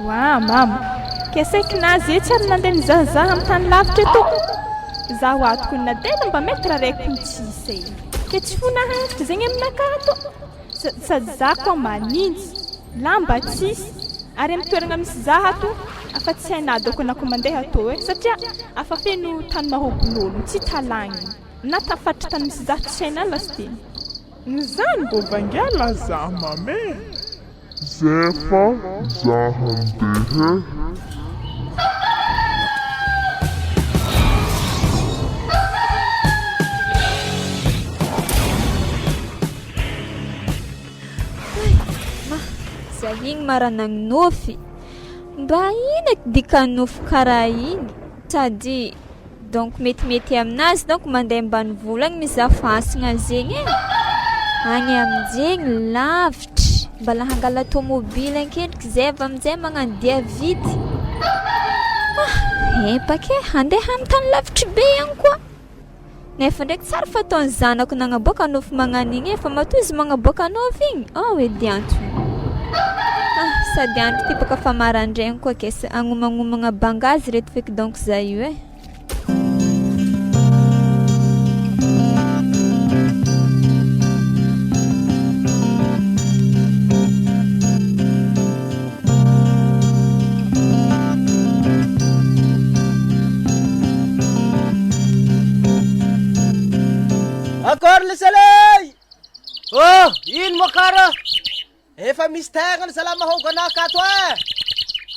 Wa mama, kesaikinazy e tsy ary nandeha nizahazaha amin'ny tany lavitra eto. Zaho atoko na tena mba mety raha raiky mitsisa e. Ke tsy fonahevitra zegny aminaka ato. Sady za koa manintsy, lamba tsisy. Ary amin'ny toerana misy za ato, afa tsy hainadoko na koa mandeha ato e. Satria afa feno tany mahôbololo, tsy talagny. Na tafatra tany misy za tsy haina lasiteny. Zany mbô vangala za mame. Zefa za handeha. Za igny maranagny nofy. Mba ina dika nofy karaha igny. Sady donc metimety aminazy donc mandeha ambanivola agny mizaha fasagna zegny e. Agny aminjegny lavitra. Mbala hangala tômôbily ankendriky zay avy aminjay magnano dia vity. Epaka e, handeha amin'ny tany lavitra be agny koa. Nefa ndraiky tsara fataon'ny zanako nagnaboaka nofy magnano igny e, fa matoa izy magnaboaka nofy igny. Oh, edy antony. Sady andro ty baka fa marandraigny koa kesa agnomagnomagna bangazy reto feky donc za io e. Akor lisalay! Oh, ino mo kara? Efa misy tegna salama mahôgana akato e.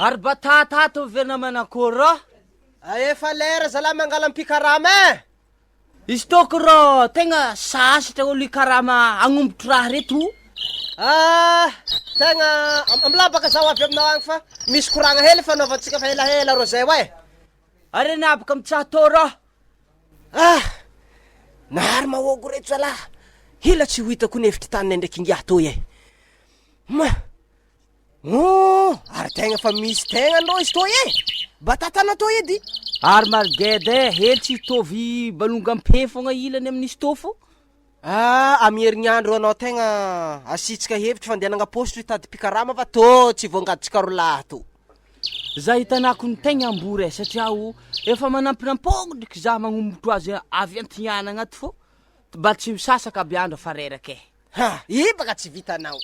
Ary batata ato vena manakôra. Efa lera salama angala-pikarama e. Izy toko rô tegna sasatra olo ikarama agnombotry raha reto. Tegna amlabaka zaho avy aminao agny fa misy koragna hely fanaovantsika fa helahela ro zay we. Ary nabaka mitsaha tô rô. Nahary mahôgo reto zalahy. Hila tsy ho hitako ny hevitry tany ndraiky ingiah toy e. Ary tegna fa misy tegna andro izy toy e. Batatana toy edy. Ary margede hely tsy hitovy balonga ampe fogna ilany amin'izy tô fo. Amin'ny herignandro anao tegna asitsika hevitry fa andeha nagnapositry hitady pikarama fa tô tsy voangaditsika rolahy to. Za hitanako ny tegna ambory e satria efa manampinampôgno ndraiky za magnombotro azy avy antignana ato fo. Mba tsy misasaka aby andro fa reraka e. Ibaka tsy vitanao.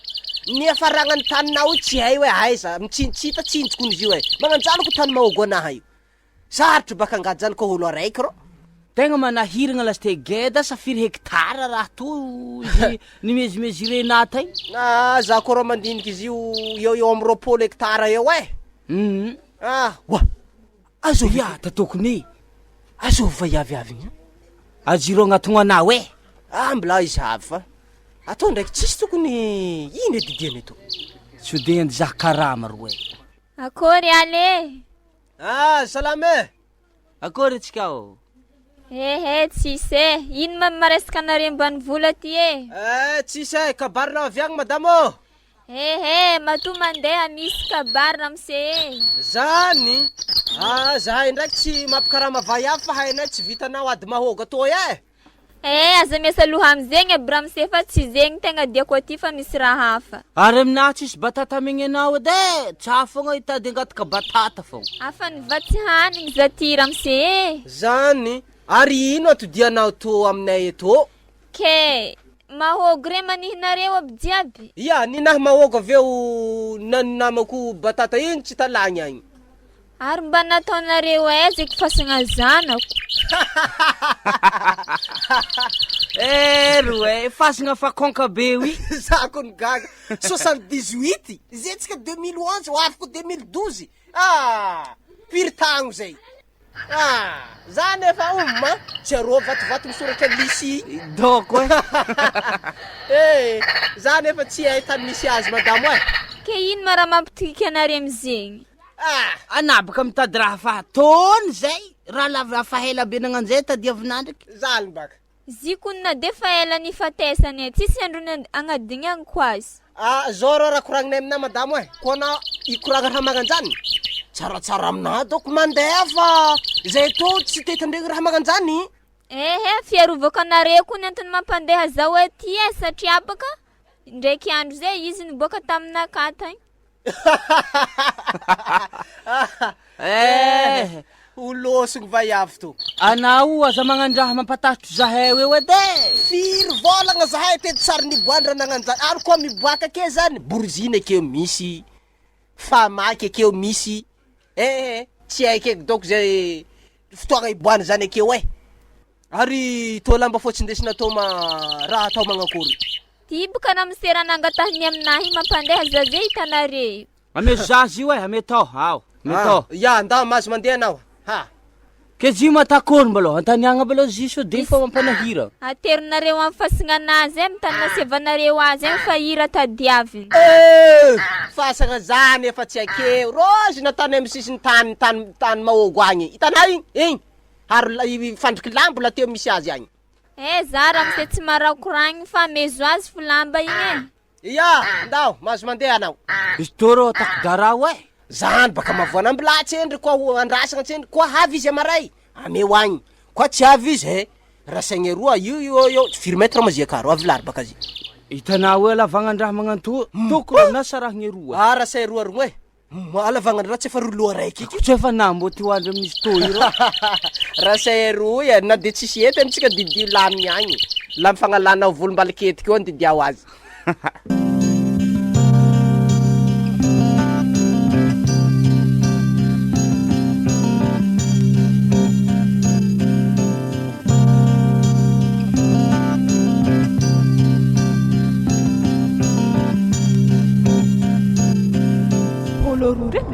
Ny afaragnany taninao tsy hay hoe aiza, mitsita tsinjoko izy io e. Magnanjanoko tany mahôgo anaha io. Sarotro baka angajanoko olo araiky ro. Tegna manahiragna lasite geda sa 4 hektara raha to izy nimezimezirena tay. Za koa rô mandiniky izy io eo amin'ny 20 hektara eo e. Wa. Azo Ya tatokony. Azo vaiaviavy igny. Ajiro agnatonao anao e. Mbola izy avy fa. Atao ndraiky tsisy tokony ino edidiany eto. Tsy de andizaha karama ro e. Akory ale? Salama e. Akory tsika o. Tsisy e. Ino maresaka anareo ambanivola ty e? Tsisy e, kabarinao avy agny madamo. Matoa mandeha misy kabarina amse e. Zany. Zahay ndraiky tsy mampikarama vaiavy fa hainay tsy vitanao ady mahôga toy e. Aza miasa loha amizegny aby raha amse fa tsy zegny tegna diako aty fa misy raha hafa. Ary aminahy tsisy batata megny ede. Tsa fogna hitady angataka batata fogna. Afa nivatsy hanigny za ty ramse e. Zany. Ary ino atodianao to aminay eto? Ke mahôgo re manihinareo aby jiaby. Ya, ninahy mahôgo aveo naninamako batata iny tsy talagny agny. Ary mba nataonareo aiza eky fasagna zanako. Roe, fasagna fakonka be wi. Zako ny gaga 78. Zetsika 2011 ho afako 2012. Piry-tagno zay. Zany efa ma tsy arô vatovato misoratra lisy doko e. Zany efa tsy hay tany misy azy madamo e. Ke ino ma raha mampitiky anareo amizegny? Anabaka mitady raha fahatony zay. Raha lava fahela be nagnanjay tadiavina ndraiky. Zany baka. Zikonina de faela ny fatesany e. Tsisy androny agnadigny ko azy. Zao rô raha koragnay aminay madamo e. Kona ikoragna raha magnanjany. Tsaratsara aminah doko mandeha fa zay to tsy tetandregny raha magnanjany. Fiarovako anareo koa ny antony mampandeha zao aty e satria baka ndraiky andro zay izy niboaka taminaka tagny. Ulosong vaiavy to. Anao aza magnandraha mampatahotro zahay eo ede. Firy volagna zahay teto sary niboandra nagnanjany. Ary koa miboaka ke zany. Borizina akeo misy. Famaky akeo misy. Tsy haiko eky doko zay fotoagna iboana zany akeo Ary tô lamba fotsy ndesina tô raha atao magnakory. Tiboka na misera nangatahiny aminahy mampandeha zaze hitanare. Ame zazy io ame tao, ao. Ame tao. Ya, nda mazo mandeha anao. Ha. Ke zy matakory mbalo, antaniagna mbalo zy so de fa mampanahira. Aterinareo amin'ny fasinanazy mitany nasevanareo azy fa hira tadiavy. Fasagna zany efa tsy akeo. Rozy natany amin'ny sisiny tany mahogo agny. Hitanay igny? Ary fandriky lambo la teo misy azy agny. Zara mse tsy marakoragny fa mezo azy fulamba igny. Ya, ndao, mazo mandeha anao. Izy toro takdarao Zany baka mavoana ambila tsendry koa andrasagna tsendry koa havy izy amaray. Ameo agny. Koa tsy havy izy rasaigny roa io firy metra mazia karo avy baka zy. Hitanao lavagnan-draha magnanto tokony na sarahigny roa. Rasay roa rogny alavagnan-draha tsy efa roa raiky iky. Tsy efa nambo ty hoandry amin'izy tô iro. Rasay roa na de tsisy ety amitsika didio laminy agny. Lamy fangalana volombaliketiky eo didiao azy.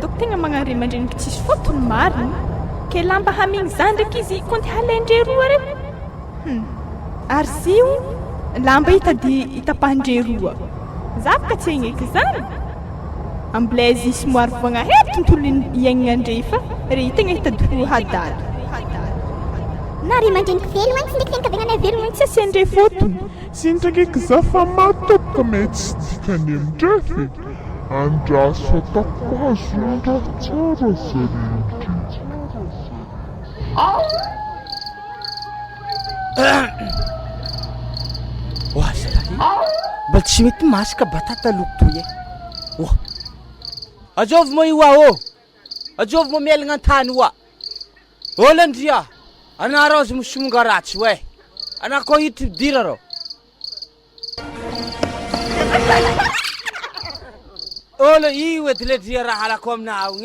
Doko tegna magnare mandreniky tsisy fotony mariny. Ke lamba hamigny zany ndraiky izy konty halendre roa reky. Ary zio lamba hitapahindre roa. Zavaka tsy egny eky zany. Amblay izy somary voagnahery tontolo iainana andre fa re tegna hitady hadady. Nari mandreniky velogna agny sy ndraiky tegna kavignana velogna Tsy asendre fotony. Sindraky za fa matoko mety dikany amindray andraso atako azo raha tsara zarendry. Zalahy mba tsy mety masaka batata loko toy Ajovy mo io Ajovy mo mielagna antany Olandria ana rozy musimunga ratsy ana ko hity dira ro Ola iwe tledria raha alako aminao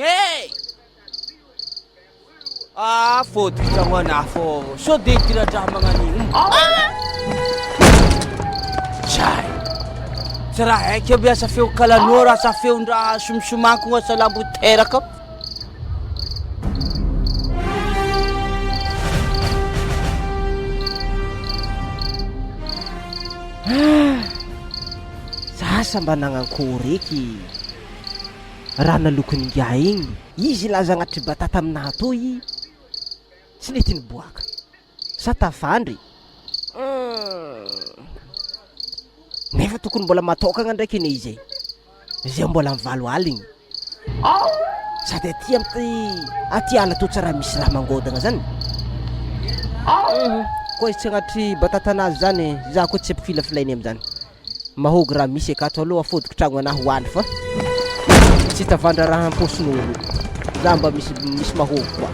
fody kitangwana fo so de tiradraha magnan'igny Chai tsy raha haiko biasa feo kalanora asa feondraha somisomako asa lambo teraka Sasa mba nagnankory eky raha nalokony ngia igny izy laza agnatry batata aminaha toy tsy nety niboaka sa tafandry nefa tokony mbola matokagna ndraiky ine izy zay mbola mivalo aligny sady aty ala to tsara misy raha mangodagna zany koa izy tsy agnatry batata anazy zany za koa tsy ampifilafilainy amizany mahogo raha misy akato aloha afodiko tragno anahy hoany fa tsy tavandra raha amposin'olo za mba misy mahogo koa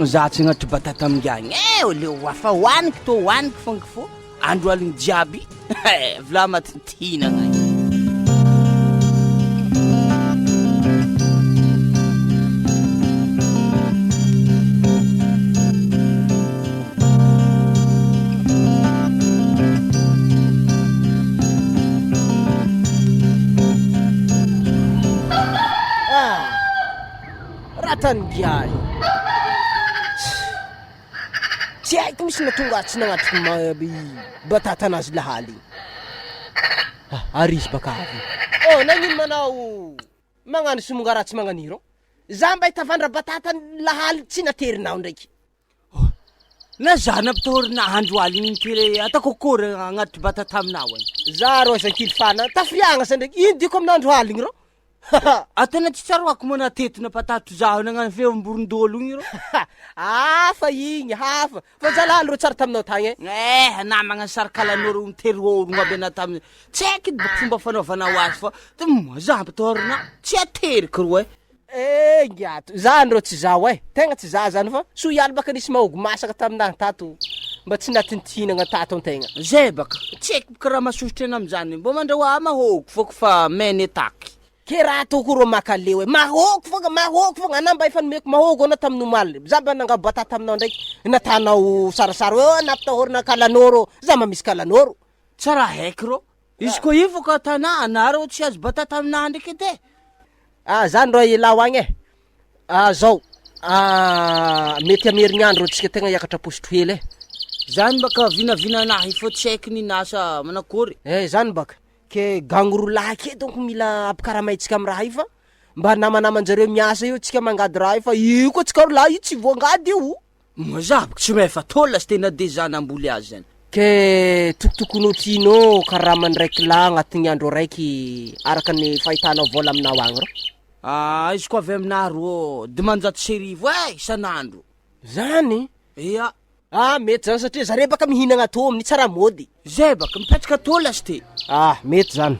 za tsy agnatry batata amingiagny oleo afa hoaniky to hoaniky fongy fo andro aligny jiaby vila matintinagna Ratangiay tsy haiko misy natonga tsy nagnatry batata anazy lahaly ary izy baka avy nagnino manao magnano somonga raha tsy magnaniro za mba hitavandra batata lahaly tsy naterinao ndraiky na za nampitory andro aligny kely atako akory agnatry batata aminao za ro zankily fana tafiriagna sa ndraiky ino diko amin'andro aligny ro Atena tsy tsaroako mana tetina patatro zaho nagnano feomborondolo igny ro. Hafa igny, hafa. Fa zalahy ro tsara taminao tagny. Namagna sarikalan'oro miteroorogno aby ana tamin'ny tsy haiko boko fomba fanaovanao azy fa zaho torina tsy ateriko ro Ngiato, zany ro tsy zaho tegna tsy za zany fa so iala baka nisy mahogo masaka taminahy tato mba tsy natintinagna tato an-tegna. Zay baka tsy haiko karaha masosotry ana am'zany mbo mandrahoa mahogo foko fa mene taky. Ke raha toko ro makaleo mahogo fogna anao mba efa nomeko mahogo ana tamin'ny omaly za mba nangabo batata aminao ndraiky natanao sarasara napitahorina kalanoro za mba misy kalanoro tsara haiko ro izy ko io foka tana anaro tsy azo batata aminahy ndraiky edy zany ro ilao agny zao mety amerignandro tsika tegna hiakatra positro hely zany baka vinavinanahy fo tsy haiko ninasa manakory zany baka ke gangorola ke donc mila apikaramay-tsika amy raha io fa mba namanamanjareo miasa io tsika mangady raha io fa io ko tsika rola io tsy voangady io mazabako tsy maefa tola sy tena de zany amboly azy zany ke tokotokonao tianao karamany raiky la agnatin'ny andro raiky araka ny fahitanao vola aminao agny ro izy ko avy aminahy ro dimanjato serivo isan'andro zany ia mety zany satria zare baka mihinagna atô amin'ny tsara-mody zay baka mipetraka tola sy te mety zany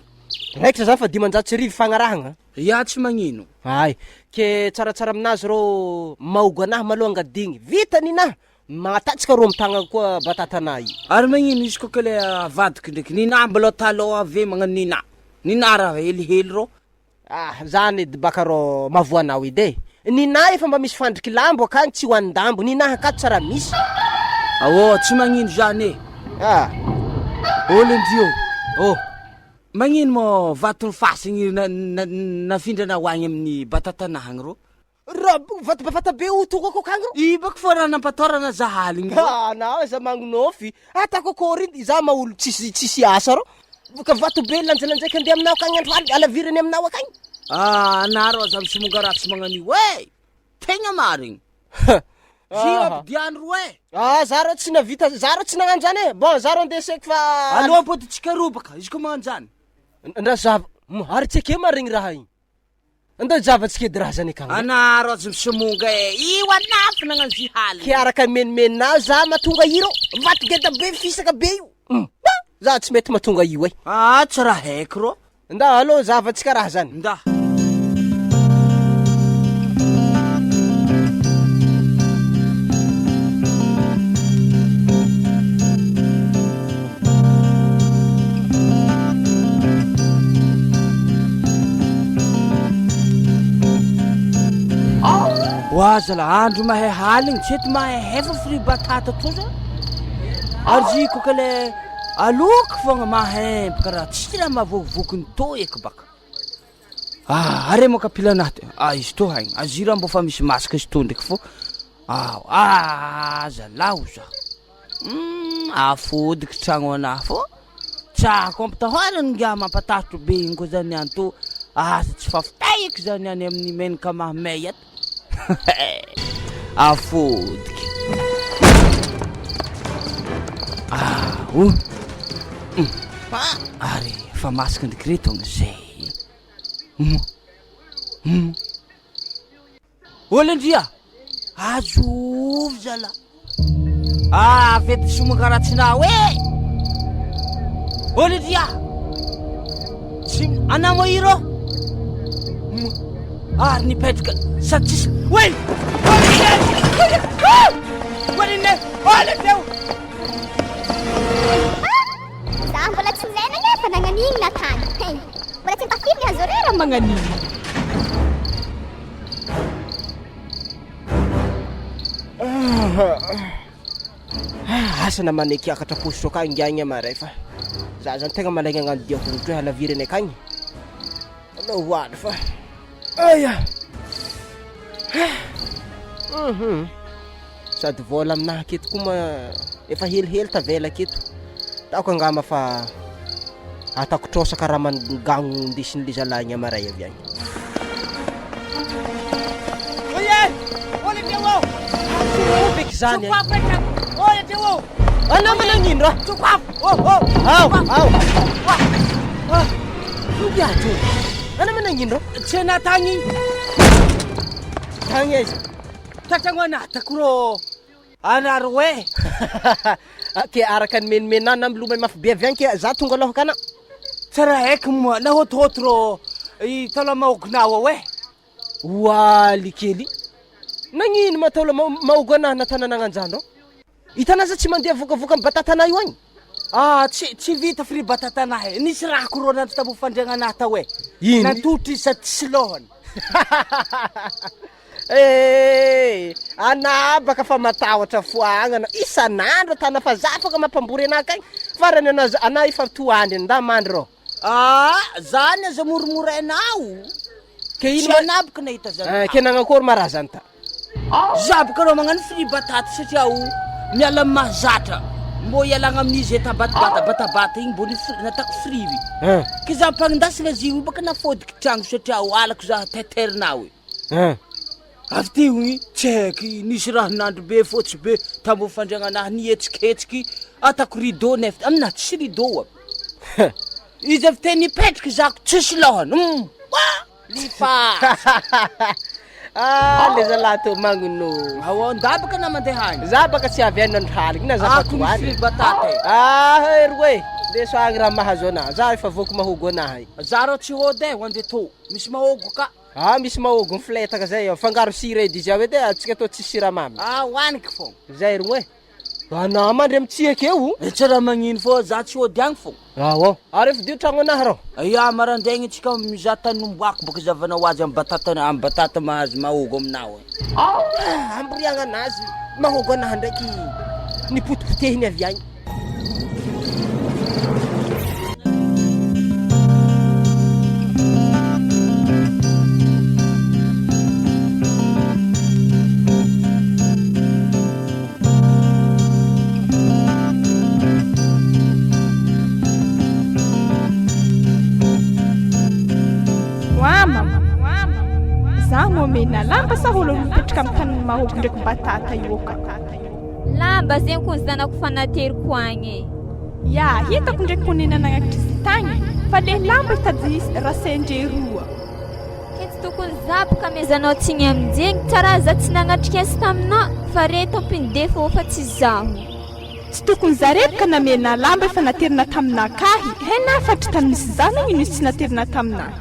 raiky zany fa 500 fagnarahagna ia tsy magnino ay ke tsaratsara aminazy ro mahogo anahy maloha angadigny vita ninahy matatsika ro mitagna koa batatanahy ary magnino izy koa kale avadiky ndraiky ninahy mbaloha taloha ave magnano ninahy raha helihely ro zany edy baka ro mavoanao edy ninahy efa mba misy fandriky lambo akagny tsy hoanindambo ninahy akato tsara misy tsy magnino zany olendio magnino mo vatony fasigny nafindra agny amin'ny batatanahagny ro vatobavata be otoko ako akagny ro i baka fo raha nampatorana zahaligny nao za magnonofy atako akory za maolo tsisy asa ro ka vato be lanjalanjaiky andeha aminao akagny andro aly alavirany aminao akagny anaro aza misimonga raha tsy magnanio tegna marigny zira diandro za ro tsy navita za ro tsy nagnano zany bon za ro andeseky fa aloha poditsika robaka izy ko magnano zany ndra zava ary tsy ake marigny raha igny andao javatsika edy raha zany akagny anaro aza misimonga io anafy nagnano zihaly ke araka menimeninao za matonga iro vato geda be fisaka be io za tsy mety matonga io tsy raha haiko ro nda aloha zavatsika raha zany nda zala andro mahay haligny tsy ety mahay hefa fri batata to za ary ziko kale aloko fogna mahempaka raha tsy raha mahavokovokony to eky baka are mo kapila naty izy to haigny azira mbo fa misy masaka izy to ndraiky fo zalaho za afodiky tragno anahy fo tsako ampitahorany nga mampatatro be igny ko zany any to asa tsy fafitay eky zany any amin'ny menaka mahamay ato afodiky ary fa masaka ndraiky reto zay olendria azovy zala vety somankaratsinao olendria tsy anamo iro ary nipetraka sady tsisy olendeo za mbola tsy nenagny fa nagnan'igny natany mbola tsy mpafiriny azo rera magnan'igny asa namane kiakatra positro akagny ngiagny amaray fa za zany tegna malaigny agnano dia hongotro halavirany akagny alao hoany fa sady vola aminahy aketo koa ma efa helihely tavela aketo taoko angama fa atako trosaka raha mangagno ndesin'le zalagny amaray avy agny beky zany anao managnino raha ao Ana manangino? Tsy anatagny Tagny aiza? tatragno anatako rô anaro hoe Ke araka ny menimenana milomay mafy be avy agny ke za tonga alohaka ana. tsara haiko moa nahotihoty rô tala mahogonao hoe Oaly kely. Nagnino mataola mahogo anahy natananagnanjandro? Itanaza tsy mandeha vokavoka amin'ny batatana io agny? tsy vita fri batatanahy nisy raha ko rô natabo fandriagnanahy ta hoe Ino? natotry sady tsy lohany Ana baka fa matahotra foagnana isan'andro tana fa za afaka mampambory anaka agny farany ana efa toandry nda mandry rô. zany aza moromorainao Ke ino tsy anabaka nahita zany ke nagnakory maraha zany ta? zabaka rô magnano fri bataty satria miala mahazatra mbô ialagna amin'izy tabatabata igny mbô natako frivi ke za mpagnindasagna zy io baka nafodiky tragno satria alako za teterinao avy teo igny tsy haiky nisy raha nandro be fotsy be tambo fandriagnanahy nihetsikhetsiky atako rideau nefa aminah tsisy rideau izy avy te nipetraky zako tsisy lohany lifa Le zalahy tô magno. nda baka na mandeha agny Za baka tsy avy any androhaligny na za fa ako toany. misy bataty Hery hoe, leso agny raha mahazo anahy. Za efa voako mahogo anahy. za rô tsy hôdy ho andeha tô misy mahogo ka Misy mahogo mifletaka zay fangaro sira edy izy ao edy atsika tô tsisy siramamy. hoaniky fô Zay ro hoe. Ana mandry amitsihaka eo. tsy raha magnino fô za tsy hôdy agny fô Ary efa dio tragno anahy rô. marandraigny tsika mizaha tanomboako baka zavanao azy amy batata mahazo mahogo aminao Amboriagna anazy mahogo anahy ndraiky nipotipotehiny avy agny. Za momena lamba sa olo mipetraka amin'ny tany mahogo ndraiky batata io ka. Lamba zegny ko zanako fanateriko agny Ya, hitako ndraiky konena nagnakitry izy tagny fa le lamba itady rasendre roa. ke tsy tokony zabaka mezanao tsigny aminjegny tsara za tsy nagnatrika azy taminao fa re tompiny defo fa tsy zaho Tsy tokony zarebaka namena lamba efa naterina taminakahy. Hena fatry tany misy zana ino izy tsy naterina taminahy.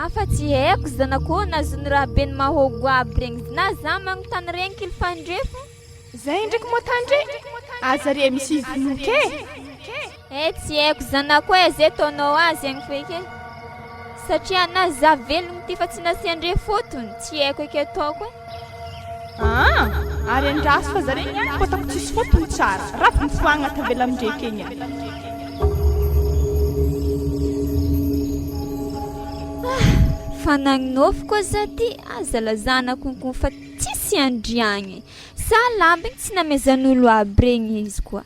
afa tsy haiko zanako nazony raha be ny mahogo aby regny na za magnontany regny kily fandrefo Zay ndraiky motandre. Aza re misy vonoke. tsy haiko zanako zay taonao azy agny feky satria na za velogno ty fa tsy nasiandre fotony tsy haiko eky ataoko Ary andraso fa zare niany ko atako tsisy fotony tsara. Raha mifoagna tavela amindreky eny. fa nagnofo koa za ty aza lazana konkon fa tsisy andriagny sa lamba igny tsy namezan'olo aby regny izy koa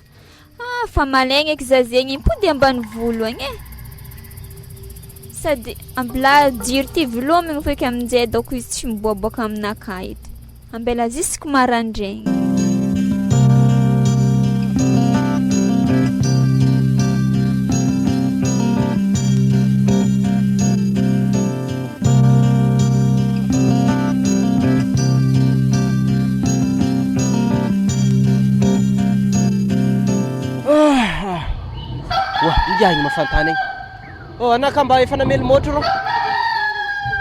fa malaigna eky za zegny impody ambany volo agny sady ambila jiro ty velomigny feky aminjay daoko izy tsy miboaboaka aminaka edy ambela jusque marandraigny Igny mafantany igny. Anaka mba efa namely motro rô.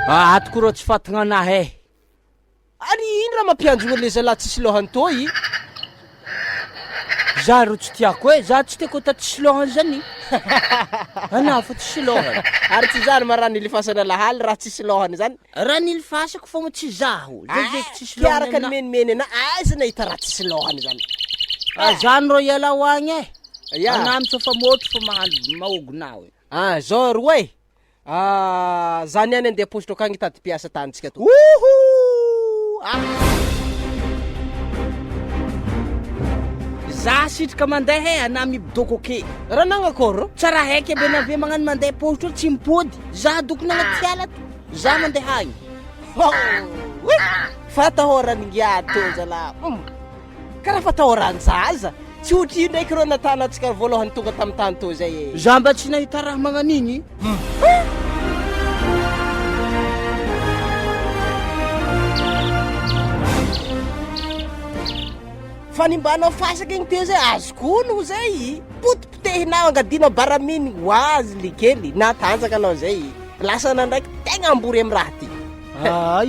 atoko rô tsy fatagna anahy Ary ino raha mampianjogno le zalahy tsisy lohany toy? za rô tsy tiako za tsy tiako ta tsisy lohany zany ana fa tsisy lohany Ary tsy zany marah nilifasana lahaly raha tsisy lohany zany. raha nilifasako fa tsy zaho zezeky tsisy Kiaraka lohany ny menimeny ana aiza nahita raha tsisy lohany zany. zany rô iala hoagny Ya. ana mitsofa motro fa mahandro mahogonao Zao ro hoe. Zany any andeha positro akagny hitady piasa tanitsika to. za sitraka mandeha ana mibidoko ake Raha nagnakory rô? tsara haiky abe na be magnano mandeha positro tsy mipody za dokony agnaty fiala to za mandeha agny Fatahorany ngiato zalahy. Karaha fatahoran'ny zaza. Tsy ohatry io ndraiky rô natanatsika voalohany tonga tamin'ny tany to zay. za mba tsy nahita raha magnan'igny fanimbanao fasaka igny teo zay azokono zay potipotehinao angadinao baraminy hoazy likely na tanjaka anao zay lasa nandraiky tegna ambory amy raha ty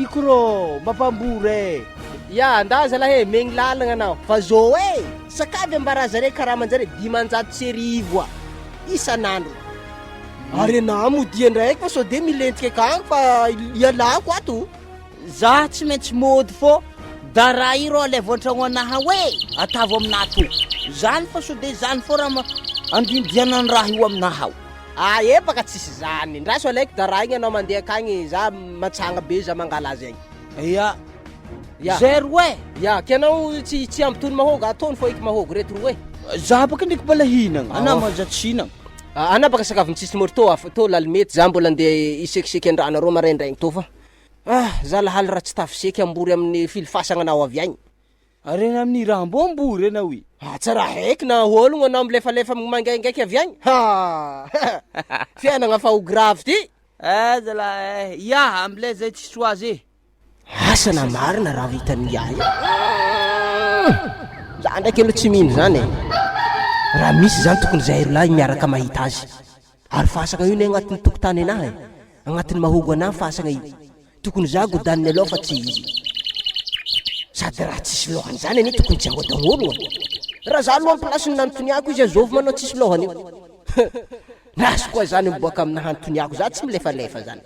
iko rô mampambory ya ndaza lahe megny lalagna anao fa zô sakavy ambaraza re karaha manjare 500 serivo isanandro ary na modia ndraiky fa so de milentiky akagny fa ialako ato za tsy maintsy mody fô da raha i rô le voantragno anaha hoe atavo aminato zany fa so de zany fô raha andindianany raha io aminaha epaka tsisy zany ndra so alaiky da raha igny anao mandeha akagny za matsagna be za mangala azy agny zero ya kenao tsy ambitony mahogo atony fô iky mahogo reto roe za baka ndreky mbola hinagna ana mazatsy hinagna ana baka sakafo tsisy morto to lalimety za mbola andeha isekiseky andrano arô maraindraigny to fa za lahaly raha tsy tafiseky ambory amin'ny filifasagna anao avy agny arena amin'ny raha mbo ambory anao i tsara heky na ologno anao milefalefa mangaingaiky avy agny fiainagna fa ho grave ty zala ya ambilay zay tsisy hoazy asana marina raha vitany yahy za ndraiky aloha tsy mino zany raha misy zany tokony zahay rolahy miaraka mahita azy ary fasagna io ne agnatin'ny tokotany anahy agnatin'ny mahogo anahy fasagna io tokony za godaniny aloha fa tsy izy sady raha tsisy lohany zany anie tokony tsy angodagn'olo raha za aloha ampilasiny nanontoniako izy azovy manao tsisy lohany io nasy koa zany miboaka amina hanontoniako za tsy milefalefa zany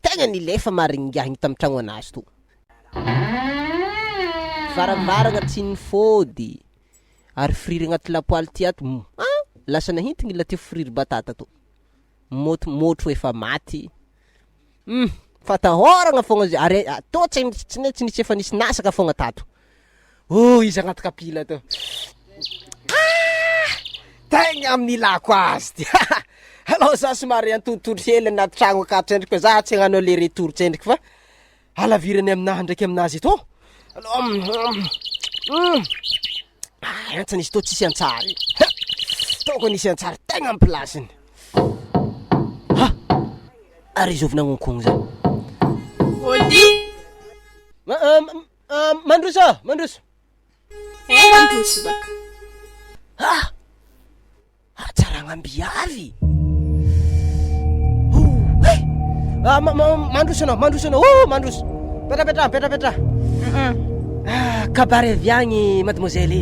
tegna nilefa maringiahigny tamy tragno anazy to faravaragna tsy nifody ary friry agnaty lapoaly ty ato lasa nahintigny la ty friry batata to motro efa maty fatahoragna fogna zay ary to tsy nisy efa nisy nasaka fogna tato izy agnaty kapila to tegna amin'ilako azy ty alors za somary antototry hely anaty tragno akato endriky za tsy hagnanao le retour tsendriky fa halavirany aminahy ndraiky aminazy to antsa nisy to tsisy antsary toko nisy antsary tegna amy plasiny ary izovy nagnonkogno zany mandroso mandroso baka tsara agnambiavy mandroso anao mandroso petrapetra kabary avy agny mademoiselle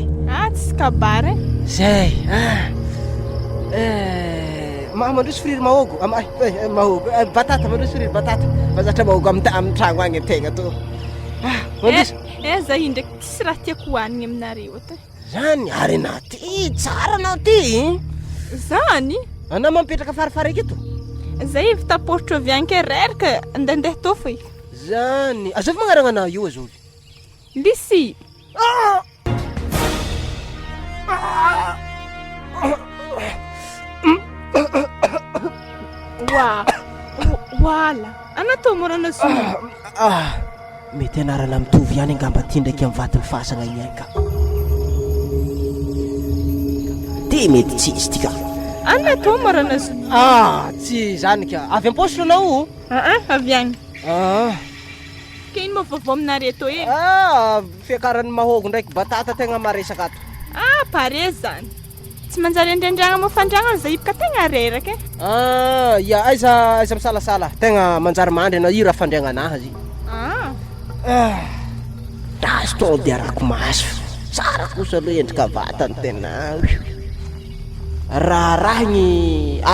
tsisy kabary zay mandroso friry mahogo mahogo batata mandroso friry batata mazatra mahogo amy tragno agny ategna to mandroso za i ndraiky tsisy raha tiako hoanigny aminareo ata zany ary na ty tsara anao ty zany anao mampetraka farafara eketo zay evy taporotro avy agny ke reraka andehandeha to foy zany azovy magnaragna anao io azovy lisy wala anato morana so mety anarana mitovy ihany angamba ty ndraiky amy vatiny fasagna igny agny ka ty mety tsisy ty ka anato morana so tsy zany ka avy am-posy anao avy agny ke ino moa vaovao aminare to fiakarany mahogo ndraiky batata tegna maresaka ato pare zany tsy manjary andrendragna mofandragna za ipaka tegna reraka ya aiza misalasala tegna manjary mandry anao i raha fandriagna anazy tasy to de arako maso tsara kosa aloha endrika vatany tena raha gny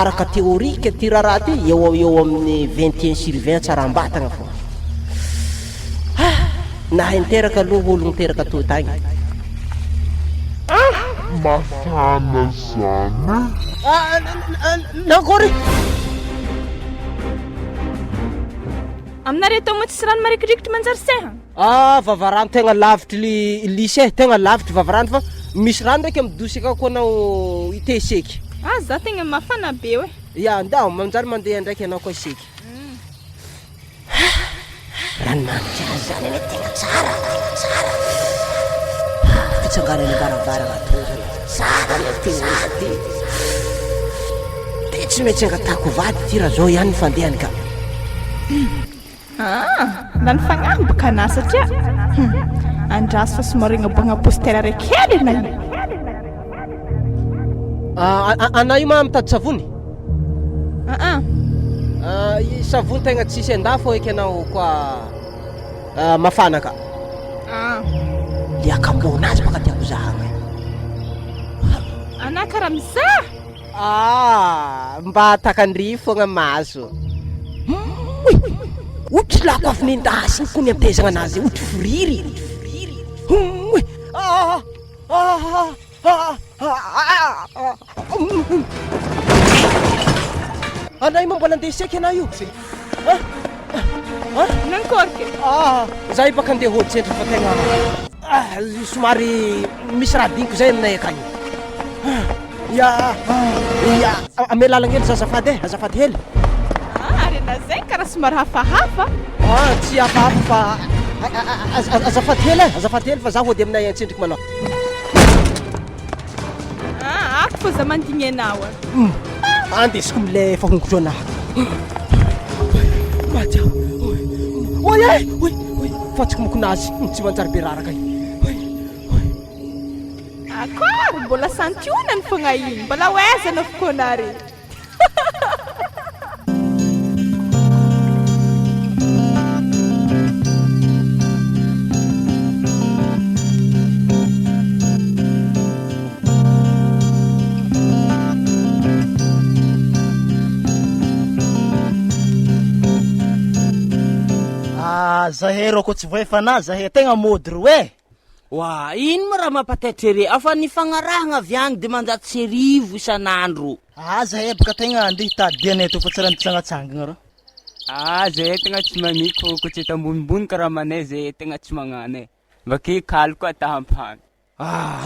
araka théorique ty raha ty eo amin'ny 21 sur 20 tsaram-batagna fo na interaka aloha ologno teraka to tagny mafana zany nakory aminare to moa tsisy rano marikirikitry manjary seha vavarano tegna lavitry lycée tegna lavitry vavarano fa misy rano ndraiky amy dosy akao koa anao iteseky za tegna mafana be hoe ya ndao manjary mandeha ndraiky anao koa iseky ranomanitra azy zany ane tegna tsara fitsangarany barabarana atozany tsara le tegna ty de tsy maintsy angatako vady ty raha zao ihany fandehany ka na ny fagnamboka ana satria andraso fa somarigna bogna postera raiky hely na io ana io ma mitady savony savony tegna tsisy anda fô eky anao koa mafana ka le akambonazy baka tiako zahagna ana karaha mizaha mba takandry fogna maso otry lako avy nendasy ko ny amtezagna anazy otry firiry anay ma mbola andeha seky ana io nankorky za io baka andeha hôtsentry fa tegna somary misy raha diniko zay aminay akagny ya ame lalagna hely azafady azafady hely ary ana zay karaha somary hafahafa tsy hafahafa fa azafady hely fa za hody aminay antsendriky manao ako fa za mandigny anao andesiko mile fahongotro anahy maja oy fatsiko mokonazy tsy manjary be raraka io akory mbola santionany fogna iny mbola oezana fokonary zahay rô ko tsy voefana zahay tegna mody ro Wa, ino mo raha mampataitry afa ny fagnarahagna avy agny de manjary tsy arivo isan'andro. Zahay baka tegna andeha hitady anay to fa tsy raha nitsangatsangana ro. Zahay tegna tsy mamiko ko tsy tambonimbony karaha manay zahay tegna tsy magnano Vake kaly koa tahampany.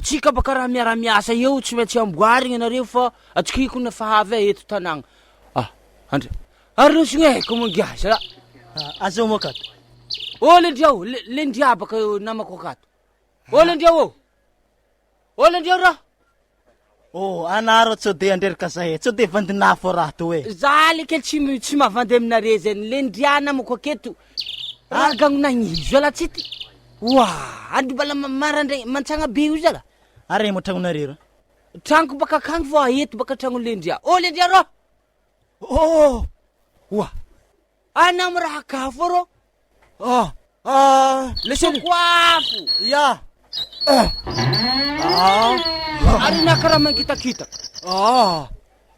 Tsika baka raha miara-miasa eo tsy maintsy amboarigna nareo fa atsika na fahavy eto tanagna. Andre. Ary no signé como giasa. Azo mo kato. Ole ndio le ndia baka namako kato. Ole ndio. Ole ndio ra. Anaro tsy de anderaka zahay, tsy de vandinafo raha to Zaly kel tsy mavandy aminare zany le ndia namako aketo. Agagno nagnizo la tsity. Andi bala marandre mantsagna be io zala. Are mo tragnonareo. Trango baka kang vo eto baka tragno le ndia. Ole ndia ro. Anam raha kafo ro. Le sokoafo. Ya. Ari nakara mangita-kita.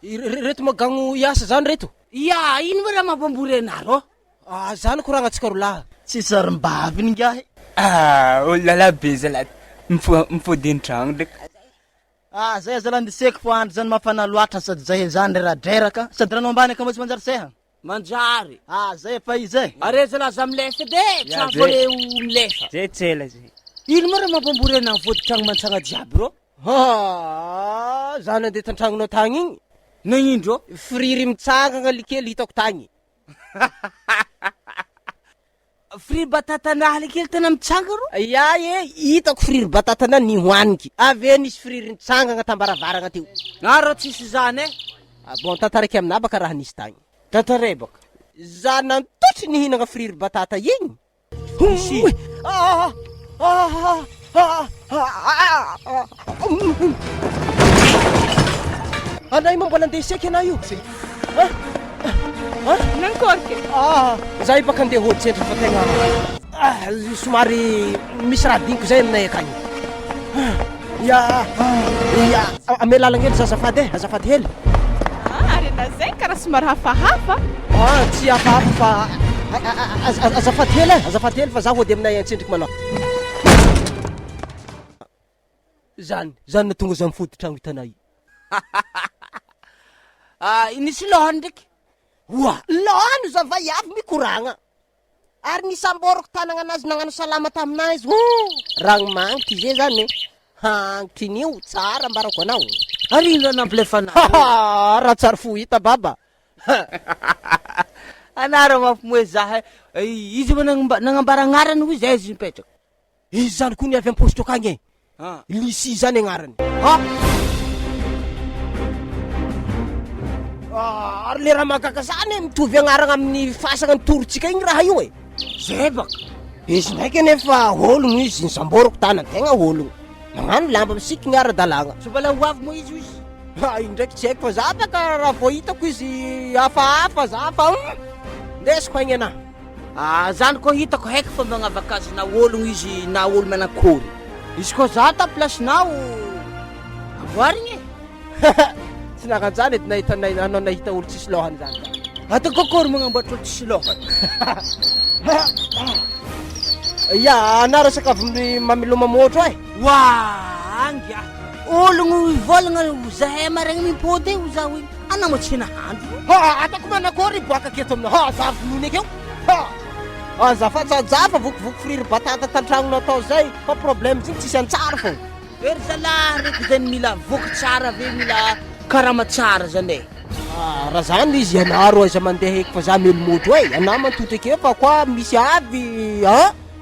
Reto magagno iasa zany reto. Ya, ino mo raha mampambory anaro? Zany korangatsika rola. Tsy sarim-bavy ningahy. Olala be zala mifodin-tragno ndraiky. Zay zala andiseko fo andro zany mafana loatra sady zahay zany rera-dreraka sady rano ambany ka motsy manjary seha. Manjary. Zay fa izay. Are zala za milefa de tsavo le milefa. Zay tsela zay. Ino mo raha mampambory anao fody-tragno mantsagna jiaby ro? Zany andeha tan-tragnonao tagny igny. Nagnindro? Friry mitsangagna likely hitako tagny. Friry batatanahy likely tena mitsanga ro? Hitako friry batatana nihoaniky. Ave nisy friry nitsangagna tambaravaragna teo. Ro tsisy zany Bon, tantaraky aminah baka raha nisy tagny. Tantare baka. Za nantotry nihinagna friry batata igny. Anay mo mbola andeha seky anah io. Nankorky. Za io baka andeha hôtsentry fa tegna somary misy raha diniko zay aminay akagny. Ame lalagna hely azafady hely. Ary ana zay karaha somary hafahafa. Tsy hafahafa fa azafady hely fa za hody aminay antsendriky manao. Zany natonga za mifody tragno hitanay. Nisy lohany ndraiky. Lohany zava avy mikoragna. Ary nisamboroko tanagna anazy nagnano salama taminazy. Ragno mangitry zay zany. Hangitry nio tsara mbarako anao. Ary ino raha nampilefana? Raha tsara fo hita baba. Anara mafimoe zahay. Izy mo nagnambara agnarany hoy zay izy mipetraka. Izy zany koa ny avy am-posto akagny e. Lisy zany agnarany. Ary le raha mahagaga zany mitovy agnarana amin'ny fasagna ny torotsika igny raha io e. Zay baka. Izy ndraiky nefa ologno izy nisamboroko tanantegna ologno. Magnano lamba misiky ny ara-dalagna. So bala hoavy mo izy izy. Io ndraiky tsy haiko fa za baka raha vao hitako izy hafahafa za fa ndesiko agny anahy. Zany koa hitako haiko fa magnavaka azy na ologno izy na olo manakory. Izy koa za ta plasinao avoarigny e. Tsy nakanjany edy nahitanay anao nahita olo tsisy lohany zany. Ata kokory magnamboatra olo tsisy lohany. Ya, anara sakavy mamiloma motro ay. Angia. Ologno volagna zahay maregny mipody io za hoe ana mo tsy nahandro. Atako manakory boaka aketo amina. Zavy nono akeo. Zafa vokovoko friry batata tantragnona atao zay. Fa problème zigny tsisy antsara fô. Ery zalahy reky zany mila voky tsara ve mila karama tsara zany e. Raha zany izy anaro aiza mandeha eky fa za melo motro e. Ana mantoto akeo fa koa misy avy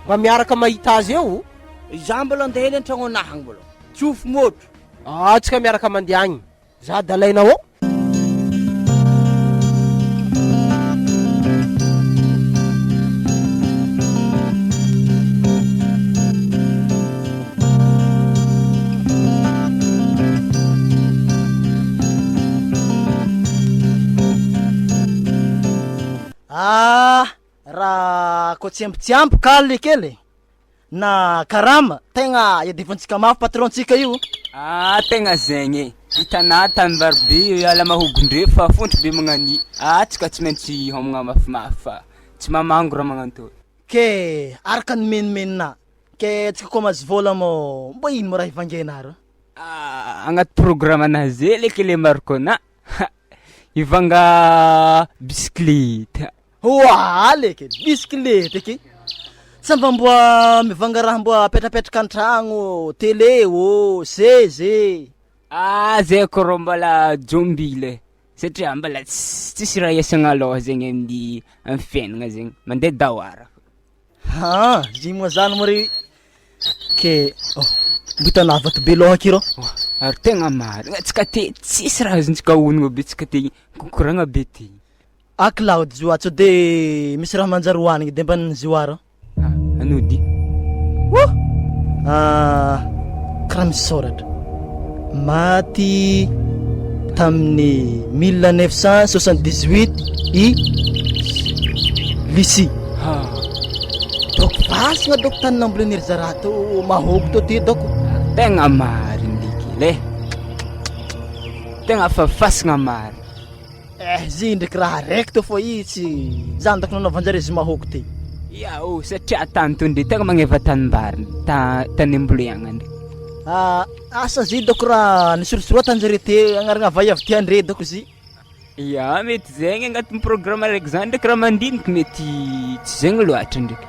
mba miaraka mahita azy eo. Za mbola andeha hely an-tragno anahagny mbola. Tsofo motro. Tsika miaraka mandeha agny. Za dalaina ao. Raha koa tsy ampy kaly kely na karama tegna iadivantsika mafy patrontsika io. Tegna zegny hitanà Tanimbarobe ala mahogondre fa fontry be magnani. Tsika tsy maintsy homagna mafimafy fa tsy mamango raha magnantô. Ke araka ny menimenina ke tsika koa mazy vola mo mbo ino mo raha ivangenaro? Agnaty programme anazy zay lekele marikona ivanga bisikleta. Leke bisikleta ke samba mboa mivanga raha mboa apetrapetraka an-tragno télé sezy. Zay koa rô mbala jombile satria mbala tsisy raha iasagna loha zegny amin'ny fiainagna zegny mandeha dahoara. Zy moa zany mo re ke mbitana vato be loha akiro. Ary tegna marigna tsika te tsisy raha azontsika onogno be tsika te kokoragna be ty. Cloud zoa tsy de misy raha manjary hoanigny de mban'ny zioara. Anody. Karaha misy soratra maty tamin'ny 1978 i Lisy. Doko vasagna doko tany nambolaniry zaraha to mahoko to ty doko. Tegna marigny likile. Tegna fa fasagna marigny. Zy ndraiky raha raiky to fô i tsy zany doko nanaovanjare izy mahoko ty. Satria tany to ndre tegna magneva tanimbariny tany amboliagna ndre. Asa zy doko raha nisorosorotany te agnaragna vai avy ty andre doko zy. Mety zegny agnatin'ny programme raiky zany ndraiky raha mandiniky mety tsy zegny loatra ndraiky.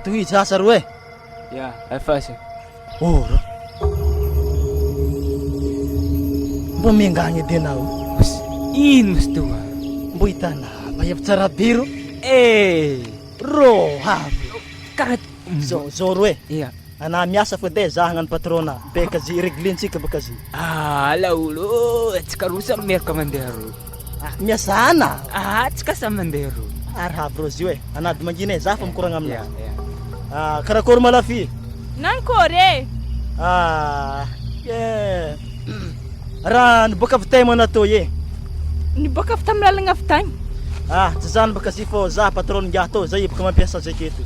Tohizy asa ro e. Afasa. Mbo miangagny edy anao. Ino mos toa? Mbo hitana vai avy tsara biro. Rô karaha zao ro e. Ana miasa fo de za hagnano patrona beka zy réglentsika baka zy. Laolo tsika roa samy miaraka mandeha ro. Miasana. Tsika samy mandeha ro. Ary havy ro zy hoe anady mangina e za fa mikoragna amina. Karakory malafi? Nankôry raha niboaka avy tay mana tô e. Niboaka avy tamin'ny lalagna avy tagny. Tsy zany baka zy fô za patron ngiah tô zay baka mampiasa zay keto.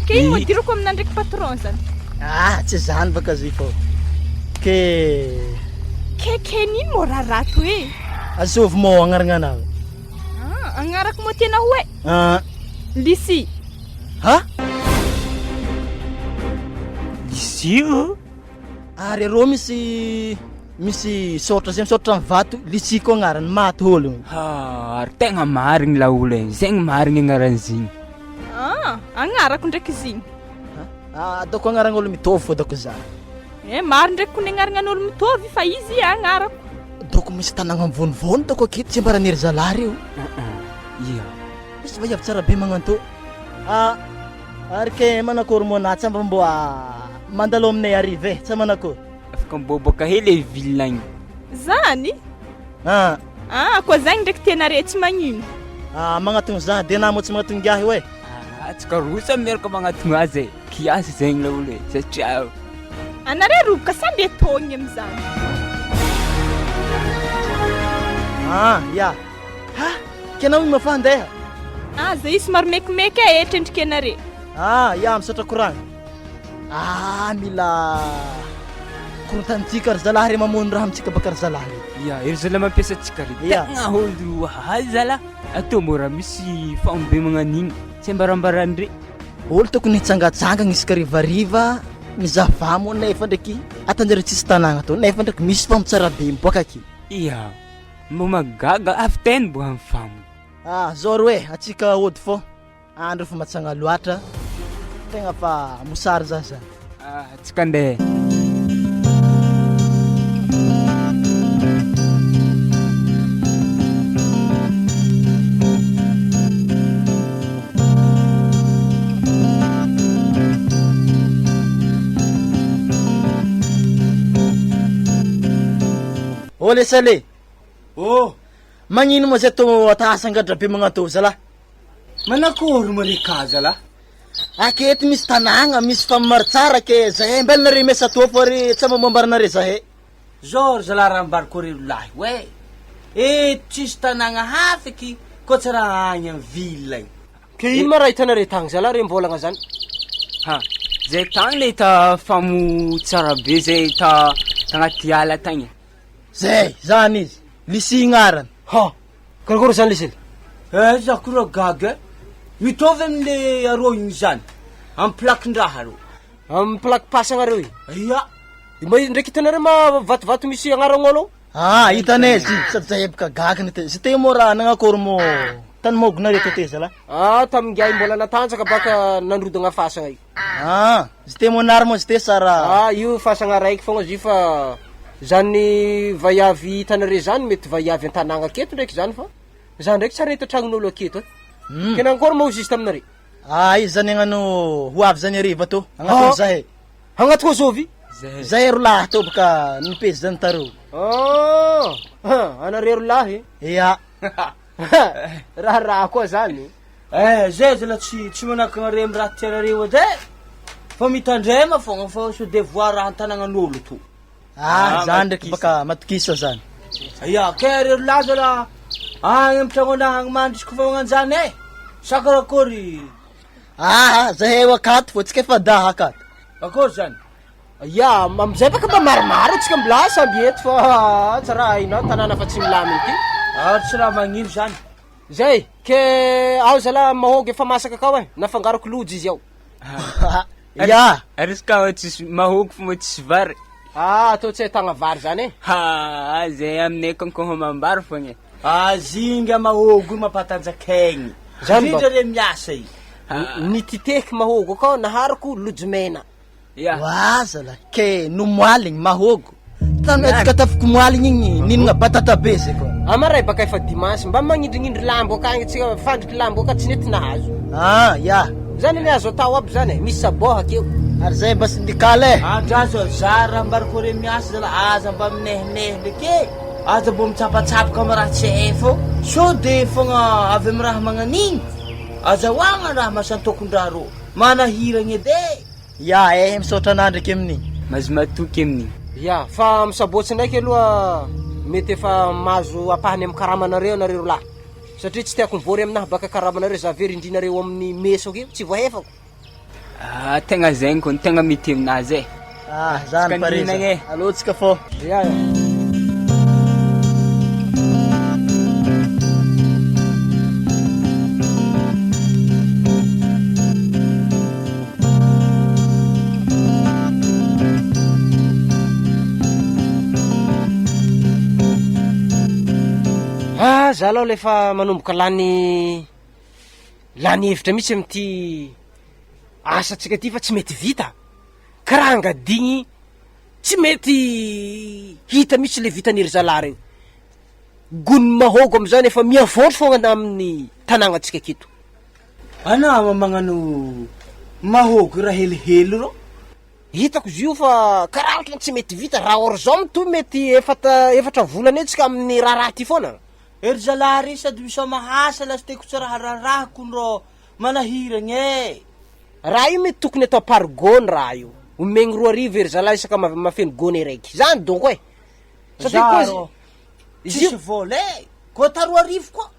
Ke ino dirako amina ndraiky patron zany? Tsy zany baka zy fô ke nino mo raha rato e? Azovy mo agnaragna anao. Agnarako mo tena hoe Lisy. Lisy Ary rô misy soratra zay misoratra amin'ny vato Lisy koa agnarany maty ologno. Ary tegna marigny laolo e zegny marigny agnaran'zigny. Agnarako ndraiky zigny. Doko agnaran'olo mitovy fô doko za. Maro ndraiky ko ny agnaran'olo mitovy fa izy agnarako. Doko misy tanagna mivonivony doko aketo tsy mbaraniry zalahy reo. Iya. Misy vaiavy tsara be magnanto. Ary ke manakory moa tsy mba mbo mandalo aminay ariva tsy manakory. Afaka mibôbôka hely ville agny. Zany? Koa zagny ndraiky tianare tsy magnino. Magnatony za de na mo tsy magnatony gahy hoe. Tsika rosa miaraka magnatony azy e. Kiasy zegny la olo e satria Anare roboka samby atôgny am'zany. Ya. Kenao ino mafandeha? Zay io somary mekimeky endrika anare. Ya misaotra koragna. Mila korontantsika ry zalahy re mamono raha amitsika baka ry zalahy. Ya, ery zala mampiasa atsika re. Tegna olo zala atao mora misy fambe magnan'igny. Tsy ambarambarandre. Olo tokony hitsangatsangana isaka rivariva mizava moa nefa ndraiky atanjare tsisy tanàgna to nefa ndraiky misy famo tsara be miboaka aky. Iya, mbo magaga afiteny mbo amin'ny famo. Zao ro hoe atsika ody fô andro fa matsagna loatra tegna fa mosary zaza. Atsika ndeha. Ole sale. Magnino mo zay to atasangadra be magnanto zala? Manakory mo reka zala? Aketo misy tanàgna misy famary tsara ke zahay mbelnare mesa to fô ry tsy mamambaranare zahay. Zao zala raha ambariko re lahy hoe tsisy tanàgna hafaky koa tsy raha agny amin'ny ville igny. Ke ino ma raha hitanare tagny zala re mbolagna zany? Zay tagny le hita famo tsara be zay hita tagnaty ala tagny. Zay zany izy lisi ignarany. Karakory zany lisy? Za kora gaga mitovy amin'le aroa igny zany amin'ny plakin-draha ro. Amin'ny plaky pasanareo io? Iya. Ndraiky hitanare mavatovato misy agnaran'olo? Hitanay izy sady zahay baka gagany te zay te mo raha nagnakory mo tany mogonare to te zala. Tamingiay mbola natanjaka baka nandrodagna fasagna io. Zay te mo nary mo zay te sara. Io fasagna raiky fogna izy fa zany vaiavy hitanare zany mety vaiavy an-tanàgna aketo ndraiky zany fa za ndraiky tsara hita tragnon'olo aketo. Kena ankôry mo juste aminare? Izy zany agnano ho avy zany ariva to agnatony zahay. Agnatiko zovy? Zahay ro lahy to baka nipesy zany tareo. Anare ro lahy? Iya. Raha koa zany. Zay zala tsy manakana amin'ny raha tianareo edy fa mitandrema fogna fa so devoir raha an-tanagnan'olo to. Zany ndraiky baka matokisa zany. Iya, ke rero lahy zala agny amin'ny tragnonahy agny mandrisiko fa magnanjany sakarakory. Zahay akato fô tsika efa daha akato. Akory zany? Ya, amizay baka mba maromaro tsika mbola samby eto fa tsy raha ino tanàna fa tsy milaminy ty. Tsy raha magnino zany. Zay, ke ao zala mahôgy efa masaka akao nafangaroko lojy izy ao. Ya. Ariska tsisy mahôgy fa mo tsisy vary. Tô tsy ahitagna vary zany Zay aminay konkoho mambary fogna. Zinga mahôgy mampatanjakaigny. Zany ba? Re miasa io. Nititeky mahôgo akao nahariko lojy mena. Zala ke nomoaligny mahôgo. Tametka tafiko moaligny igny ninagna batata be zay koa. Amaray baka efa dimansy mba magnindrignindry lambo akagny tsika fandriky lambo aka tsy nety nahazo. Ya. Zany ny azo atao aby zany misy saboha akeo. Ary zay mba sindikaly Andrazo zara ambariko re miasa zala aza mba minehinehy ndraiky aza mbo mitsapatsapaka amy raha tsy hay fô so de fogna avy amy raha magnan'igny azahoagna raha masantokon-draha ro manahiragna edy. Ya misaotra anah ndraiky amin'igny. Mazy matoky amin'igny. Ya, fa misabotsy ndraiky aloha mety efa mahazo apahany amy karamanareo nareo lahy. Satria tsy tiako mivory aminahy baka karamanareo za very indrinareo amin'ny meso akeo tsy voahefako. Tegna zegny koa tegna mety aminazy Zany pare. Alô tsika fô. Ya. Za aloha lefa manomboka lany hevitra mihitsy amity asatsika ty fa tsy mety vita. Karaha angadigny tsy mety hita mihitsy le vitan'ery zalahy reo. gony mahôgo am'izany efa miavotry fogna amin'ny tanàgnatsika aketo. Anao magnano mahôgo raha helihely ro? Hitako zio fa karaha ohatra tsy mety vita raha orzao mito mety efatra volana etsika amin'ny raha ty foana. Ery zalahy sady misamahasa lasteko tsy raha rarahako ro manahiragna e. Raha io mety tokony atao par gôny raha io. Omegny 2 arivo ery zalahy isaka mafeny gôny raiky. Zany donc e. Zaro. Tsisy vola e. Kota 2 arivo koa.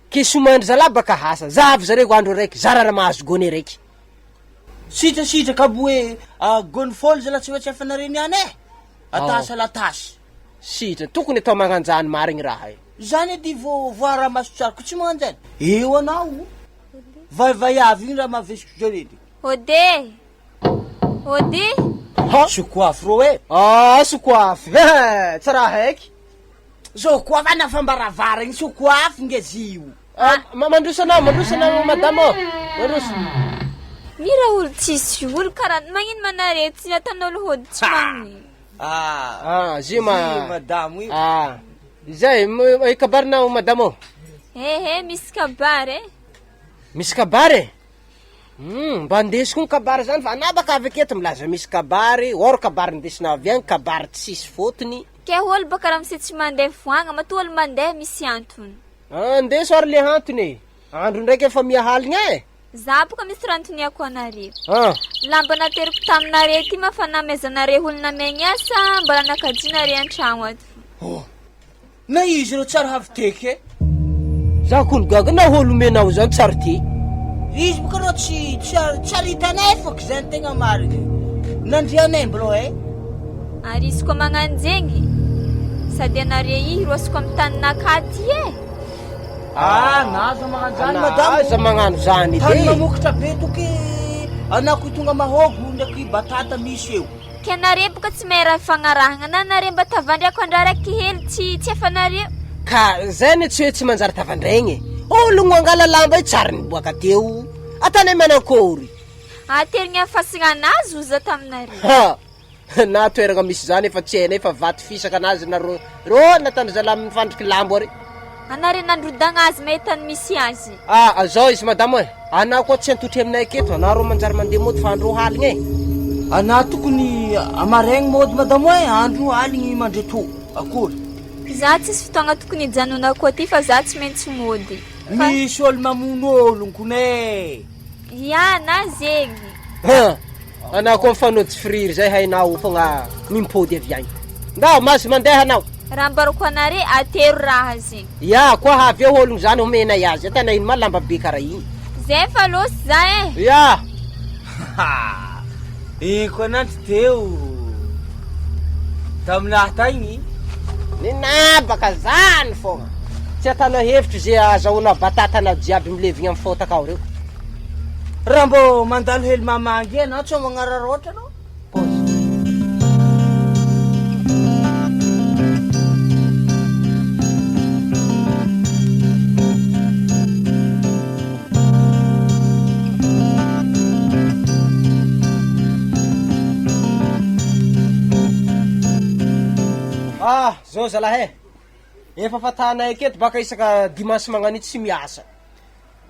Ke somandry zalahy baka hasa. Zavy zareo andro raiky. Zarara mahazo gôny raiky. Sitra ka boe gôny fôlo zalahy tsy maintsy afanareny any e. Atasa latasy. Sitra tokony atao magnanjany marigny raha e. Zany edy voara maso tsarako tsy magnanjany. Eo anao. Vaiavy igny raha mavesiko jaredy. Ody? Sokoafy ro e. Sokoafy. Tsy raha haiky. Sokoafy ana fambaravara igny sokoafy ngezio. Mandrosanao madamo. Mandrosa. Mira olo tsisy olo karaha magnino manare tsy atan'olo hody tsy magnino. Zio madamo io. Zay kabarinao madamo. Misy kabary. Misy kabary? Mba ndesiko kabary zany fa anao baka avy aketo milaza misy kabary, or kabary ndesinao avy agny, kabary tsisy fotony. Ke olo baka raha misy tsy mandeha foagna, matoa olo mandeha misy antony. Ndeso ary le antony e. Andro ndraiky efa miahaligna e. Za boka misy rantoniako anareo. Lamba nateriko taminareo ty mafanamezanareo olona megny asa mbola nakajinareo an-tragno ato. Na izy ro tsara haviteky e. Za kony gaga na olo menao zany tsara ty. Izy boka ro tsy hitanay fôky zany tegna mariny. Nandrianay mbolo e. Ary izy koa magnanjegny sady anareo irosiko amin'ny taninakaty e. Naza magnano zany madamo. Naza magnano zany tany mamokatra be toky anako tonga mahôgo ndraiky batata misy eo. Ke anareo boka tsy mahay raha fagnarahana na anareo mba tavandriako andra raiky hely tsy efanareo. Ka zany tsy hoe tsy manjary tavandraigny. Olo angala lamba io tsara niboaka teo. Atanay manakôry. Aterigna fasignazy oza taminareo. Na toeragna misy zany efa tsy hainay fa vaty fisaka anazy na ro natany zalahy mifandriky lambo ary. Anareo nandrodagna azy mahitany misy azy. Zao izy madamo e. Anao koa tsy antotry aminay aketo. Anao ro manjary mandeha mody fa andro haligny e. Anao tokony amaregny mody madamo e. Andro haligny mandreto. Akory. Za tsisy fotoagna tokony hijanona koa ty fa za tsy maintsy mody. Misy olo mamono olon kone. Na zegny. Anao koa mifanody friry zay hainao fogna mimpody avy agny. Ndao mazy mandeha anao. Raha mbarako anare atero raha zegny. Koa havy eo ologno zany omenay azy. Atana ino malamba be karaha igny. Zay fa losy za e. Koa nandry teo taminahy tagny. Ninabaka zany fogna. Tsy atanao hevitry zay azahoana batatana jiaby milevigny amin'ny fotaka ao reo. Raha mbô mandalo hely mamangy anao tsy magnararoatra no. Zao zalahy efa fatanay aketo baka isaka dimansy magnan'ity tsy miasa.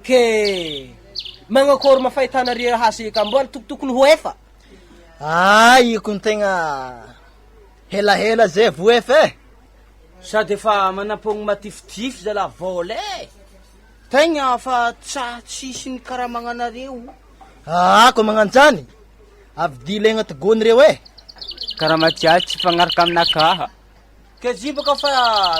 Ke magnakory mafahitanareo hasy ka mbola tokotokony ho efa. Io kon tegna helahela zay vo efa e. Sady efa manampogny matifitify zala vola e. Tegna fa tsisy ny karaha magnanareo. Koa magnano zany avy dila agnaty gôny reo e. Karaha matiaty fagnaraka aminakaha. Ke zy baka fa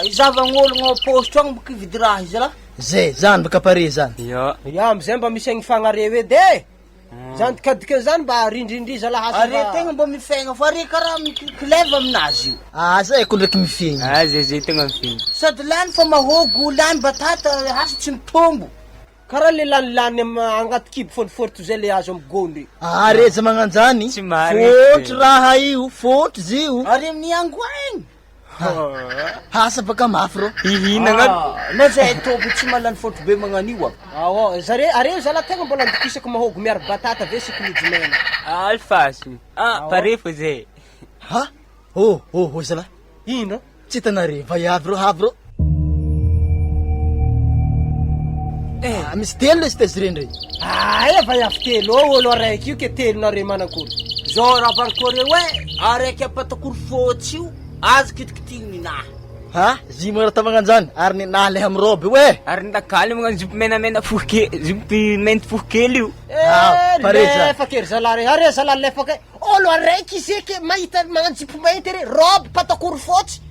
izavagn'ologno posto agny boka ividy raha izy la. Zany baka pare zany. Amizay mba misy agny fagnareo edy e. Zany dikadika zany mba rindrindry zalahy hasa. Are tegna mba mifegna fa are karaha mikileva aminazy io. Zay ko ndraiky mifegna. Zay tegna mifegna. Sady lany fa mahôgo, lany batata hasa tsy mitombo. Karaha le lanilany agnaty kibo fônifônito zay le azo amy gôny. Reza magnano zany. Tsy marigny. Fôntry raha io, fôntry zio. Are amin'ny angoaigny. Hasa baka mafy ro. Hihinagna. Na zay tombo tsy malany fôntry be magnan'io are zala tegna mbola andokisako mahôgo miaro batata ve sikolojy mena. Alfaso. Pare fo zay. Zala. Ino? Tsy hitanare vaiavy ro havy ro. misy telo izy tezy reny reny. Efa iafy telo ao olo araiky io ke telonare manakory. Zao raha barikore hoe araiky apatakory fotsy io azo kitikitiny ninahy. Ha? Zimo raha tamagnanjany ary ninahy le amin'ny robe hoe. Ary ndakaly magnano zipo menamena zipo mainty fohokely io. Pareza. Lefa kery zalare, are zalare lefa ke. Olo araiky izy ke mahita magnano jipo mainty re, robe patakory fotsy.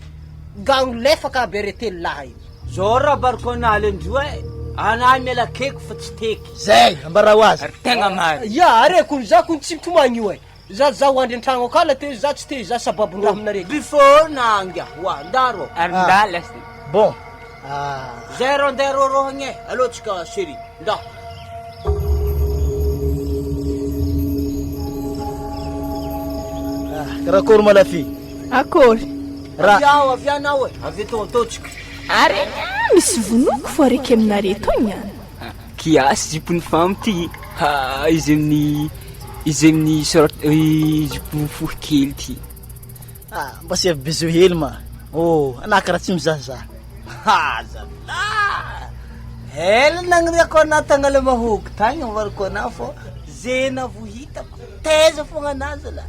Gagno lefaka aby re telo lahy. Zao raha barikona lendry hoe anahy miala keko fa tsy teky. Zay, ambara ho azy. Ary tegna mary. Ya, are kun za kun tsy tomagny io e. Za ho andry an-tragno akala te za tsy te za sababondraha aminareo. Before nanga wa ndaro. Ary ndala sy. Bon. Zero ndero rohagny alotsika chéri. Nda. Karakory malafi. Akory. Raha avianao e, avy tontotsika. Ary misy vonoko fo araiky aminare to niany. Kiasy zipony famo ty. Izy amin'ny zipo fohokely ty. Mba sy avy bezo hely ma. Anah karaha tsy mizahazaha. Zala. Hela nangnako anatagna le mahoko tagna variko ana fô zena vo hita teza fogna anazy la.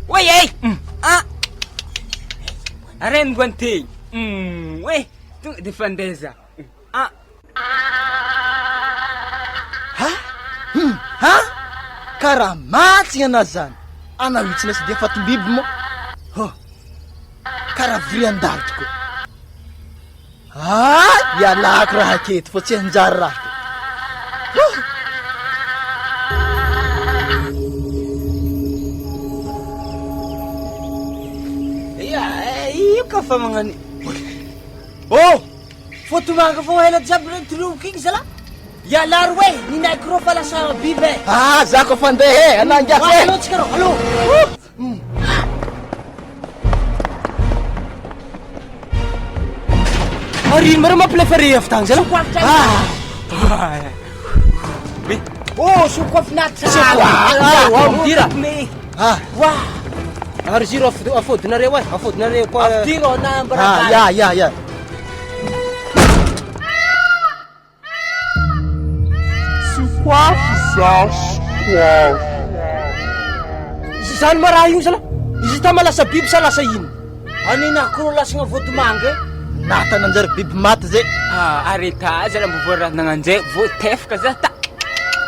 Oi ei! Areny guantei. Ué, tonga de fandeza. Karaha matsiny anazy zany. Ana io tsy nasy dia fatombiby mo. Karaha vrian-dary tokoa. Ialako raha aketo fa tsy hanjary raha. Io ka fa magnani. Fotomanga fô hela jiaby reny toloboky igny zala. Ialaro hoe ninaiko rô fa lasa biby e. Za ko fandeha anangiasy e. Alotsika rô, alo. Ary mara mampilefare avy tagny zala. Sokofinatsa. Dira. Wa. Ary ziro afodinareo e, afodinareo koa. Tiro na ambara. Ya. Zany maraha io zala. Izy tama lasa biby sa lasa ino? Anina kuro lasagna votomanga. Natana anjary biby maty zay. Areta zala mbo voaraha nagnanjay voatefaka za ta.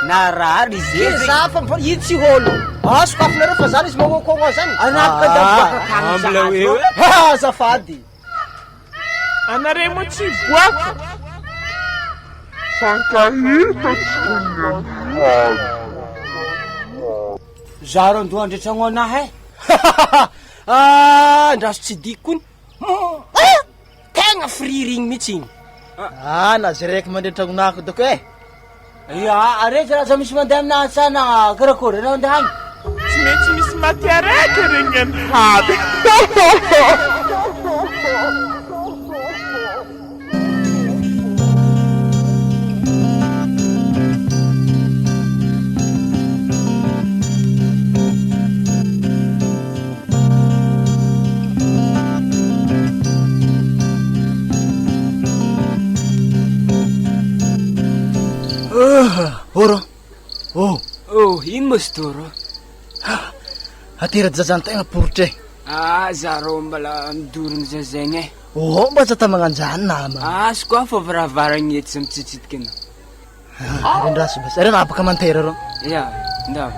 Narary izy Za fa ino tsy holo. Sokafinareo fa zany izy magnokogno zany. Anapaka ambla hoe. Azafady. Anareo moa tsy boaka. Fankahita tsy tonga Zaro andoandry tragno anahy ndraso tsy diko kony. Tegna friririgny mihitsy igny. Na zay raiky mandeha tragnonako dako e. Arety raha za misy mandeha aminazy sana karakory anao andeha agny. Tsy maintsy misy maty araiky regny any hady. Oro. Ino mo sy toro? Aterady zazany tegna porotry e. Zaro mbala midoriny zazegny e. Mba tsy tamagnanjany nama. Sy koa fa varavaragny ety sa mitsitsitiky anao. Rendraso bas. Rena apaka mantera ro. Ya, ndao.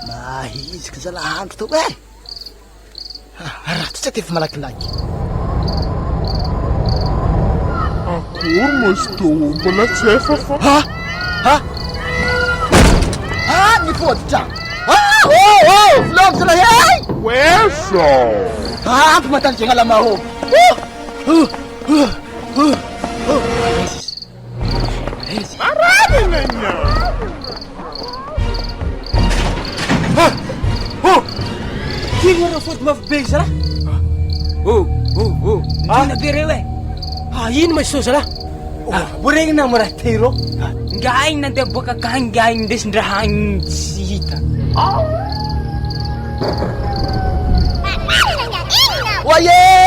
Mahizika zalahandro to e. Rato tsy atefa malakilaky. Akory moa tô mbola tsy efa fa. Nifody trano. Vlog zala hey! Wesa! Ampy matanjy agna lamaho. Marami na niya! Kino na fody mafibey zala. Ina bere we. Ino ma so zala? Boregny na mara tero. Ngaing nandeha boaka kany ngaing ndesindraha agny tsy hita. Nananana, ina! Oye!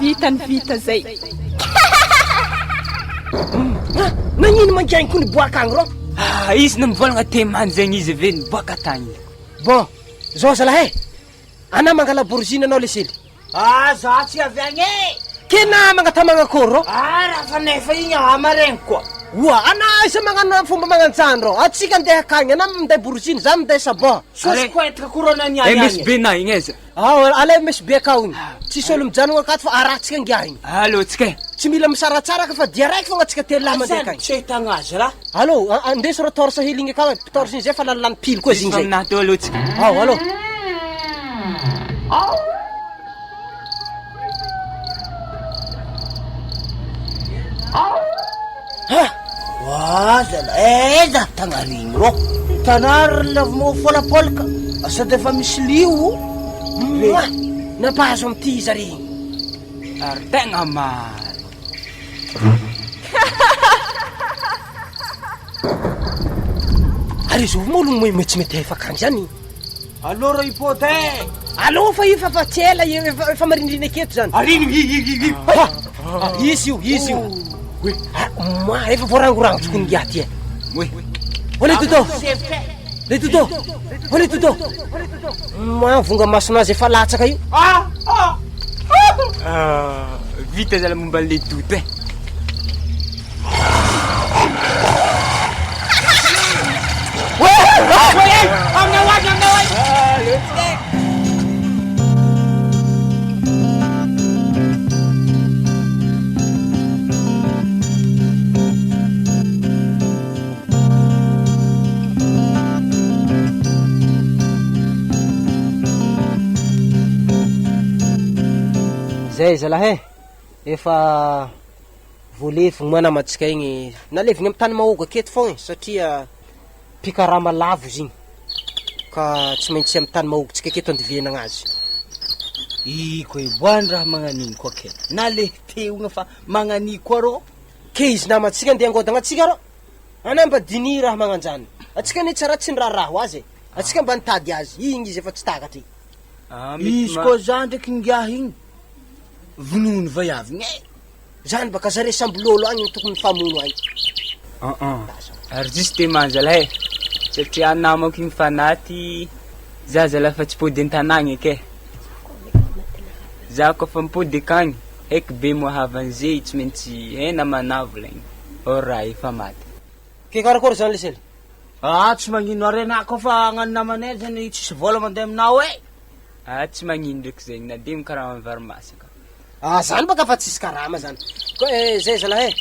Vita ny vita zay. Magnino mangiainy koa niboaka agny rô? Izy namivolagna temany zegny izy ave niboaka tagny. Bon, zao zalahy ana mangala borozina anao lesely. Za tsy avy agny e. Kena magnatamagna akory rô? Raha fa nefa igny amaregny koa. Oa, ana isa magnano fomba magnantsany rô. Atsika andeha akagny, ana minday borozina, za minday sabon. Sosiko entaka korona niany misy be na igny aiza. Alay misy be akao igny. Tsisy olo mijanogna akato fa aratsika ngiah igny. Allô, tsika. Tsy mila misaratsara ka fa dia raiky fogna atsika telo lahy mandeha akagny. Tsy ahitagna azy raha. Allô, andesy rô torsa hely igny akao, torsa igny zay fa lalany pile koa izy igny zay. Aminahy teo allô tsika. Allô. Zala tagnarigny rô. Tanary lavy mofolafolaka. Asa defa misy lio. Nampahazo amty izy ary. Ary tegna maro. Ary izy molo mety mety efa akagny zany. Allô rô ipôte. Allô fa ifa fa tsela efa marindrina aketo zany. Ariny. Izy io. Ma efa voarangorango tokony ngiah ty e. Olé Dodo. Olé Dodo. Ma vonga masonazy efa latsaka io. Vita zala momba le doute. Zay zalahy efa voalevigny moa namatsika igny nalevigny amy tany mahogo aketo fogna satria pikarama lavo izy igny ka tsy maintsy amy tany mahogotsika aketo andivianagna azy. Iko boany raha magnan'igny koa ke. Na le teogna fa magnani koa rô. Ke izy namatsika andeha angodagna atsika rô. Ana mba dini raha magnanjany. Atsika ne tsara tsy niraharaho azy. Atsika mba nitady azy. Igny izy efa tsy takatry. Izy koa zany ndraiky ngiah igny. Vonono vaiavigny e. Zany baka zare sambololo agny tokony famono agny. Ary juste temany zalahy. Satria namako igny fanaty za zala fa tsy pôdy an-tanagny ake. Za koa fa mipôdy akagny eky be mohavan'izay tsy maintsy hena manavo lagny. Ora efa maty. Ke karakory zany lesely? Tsy magnino arena koa fa agnano namanay zany tsisy vola mandeha aminao e. Tsy magnino ndraiky zegny na de mikarama vary masaka. Zany baka fa tsisy karama zany. Ko zay zalahy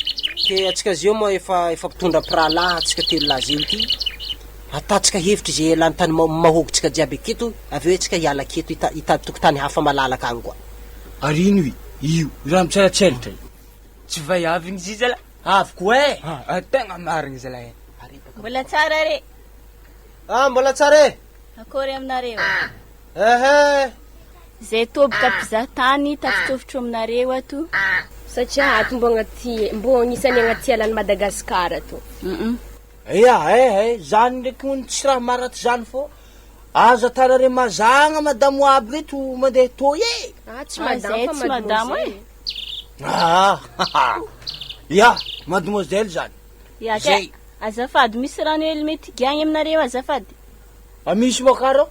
ke atsika zio moa efa mpitondra prala atsika telo lahy zeny ty. Atatsika hevitry zay lany tany mahogotsika jiaby aketo, aveo atsika hiala aketo hitady tokotany hafa malalaka agny koa. Arino io raha mitselatsellatra. Tsy vaiavigny izy zala. Avoko e. Tegna marigny zalahy. Mbola tsara re. Mbola tsara e. Akory aminareo? Zay toboka mpizahatany tafitsofotro aminareo ato. Satria ato mbo agnisan'ny agnaty alan'i Madagasikara ato. Zany ndraiky hono tsy raha maraty zany fô. Aza tanare mazagna madamo aby reto mandeha tô e. Tsy madamo fa madamo e. Ya, mademoiselle zany. Zay. Azafady misy rano hely mety giagny aminareo azafady. Misy makaro?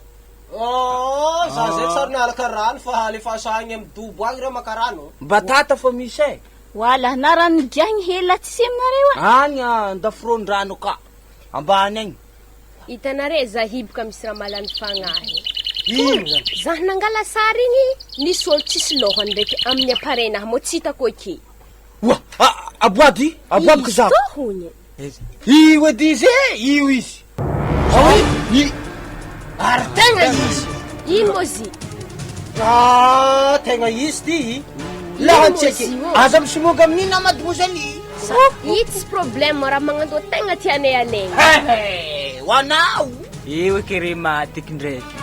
Za zay tsary nialaka rano fa alefa agny amy dobo agny reo maka rano. Batata fa misy e. Wala na rano giagny hely atsy aminareo e. Agny andafrondrano ka. Ambany agny. Hitanare zahiboka misy raha malany fagnahy. Ino zany? Zah nangala sary igny nisy olo tsisy lohany ndraiky amin'ny aparenahy mo tsy hitako ake. Aboady ka za. Izy hony. Io edy izy e, io izy. Ary tegna izy. Ino mo zy? Tegna izy ty. Lahantsika. Aza misomoga amin'iny na mademoiselle. Ito sy problème raha magnano tegna tianay alay. Hoanao. Eo kere matiky ndraiky.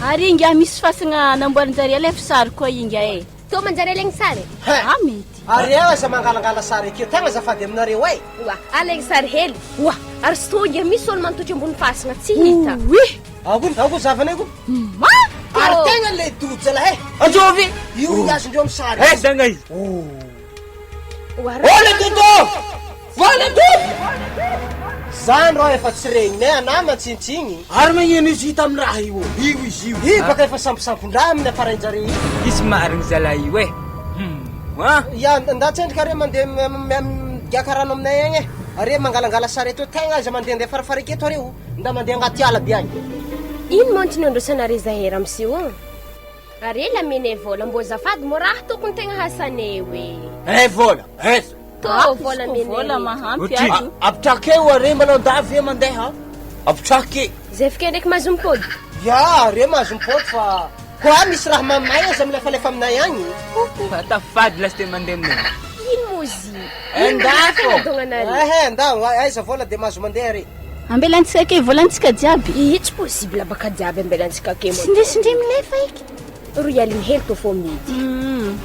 Ary inga misy fasagna namboarin-jare alefa sary koa inga e. Tô manjary alegny sary? Mety. Ary aza mangalangala sary akeo tegna azafady aminareo ay. Oa, alaigny sary hely. Oa, ary sitogy misy olo mantotry ambony fasagna tsy hita. Ago zavanay go. Ary tegna le dodo zalahy. Anjovy! Io azondreo amin'ny sary. Danga izy. Le dodo! Vola dodo! Zany rô efa tsy regniny ana matsinitsigny. Ary magnino izy hita amin'ny raha io? Io izy io. I baka efa samposampon-draha amin'ny appareil-njare io. Izy marigny zalahy io e. Ya ndatsendrika are mandeha migiaka rano aminay agny e. Are mangalangala sary eto tegna aza mandehandeha farafaraiky eto areo. Nda mandeha agnaty ala be agny. Ino moa antony androsanare zahera amsio? Are lamene vola mbo zafady mo raha tokony tegna hasane hoe. Vola, To vola mene. Vola mahampy ato. Apitrakeo are manao davy mandeha. Apitrake. Zay fikay ndraiky mahazo mipody. Ya, are mahazo mipody fa koa misy raha mamay aza milefalefa aminay agny. Fatafady lasite mandeha aminay. Ino mozy? Ndafo. Ndao, aiza vola de mahazo mandeha re. Ambelantsika ke volantsika jiaby. Tsy possible baka jiaby ambelantsika ke mo. Sindrisindry milefa iky. Roy aligny hely to fo mity.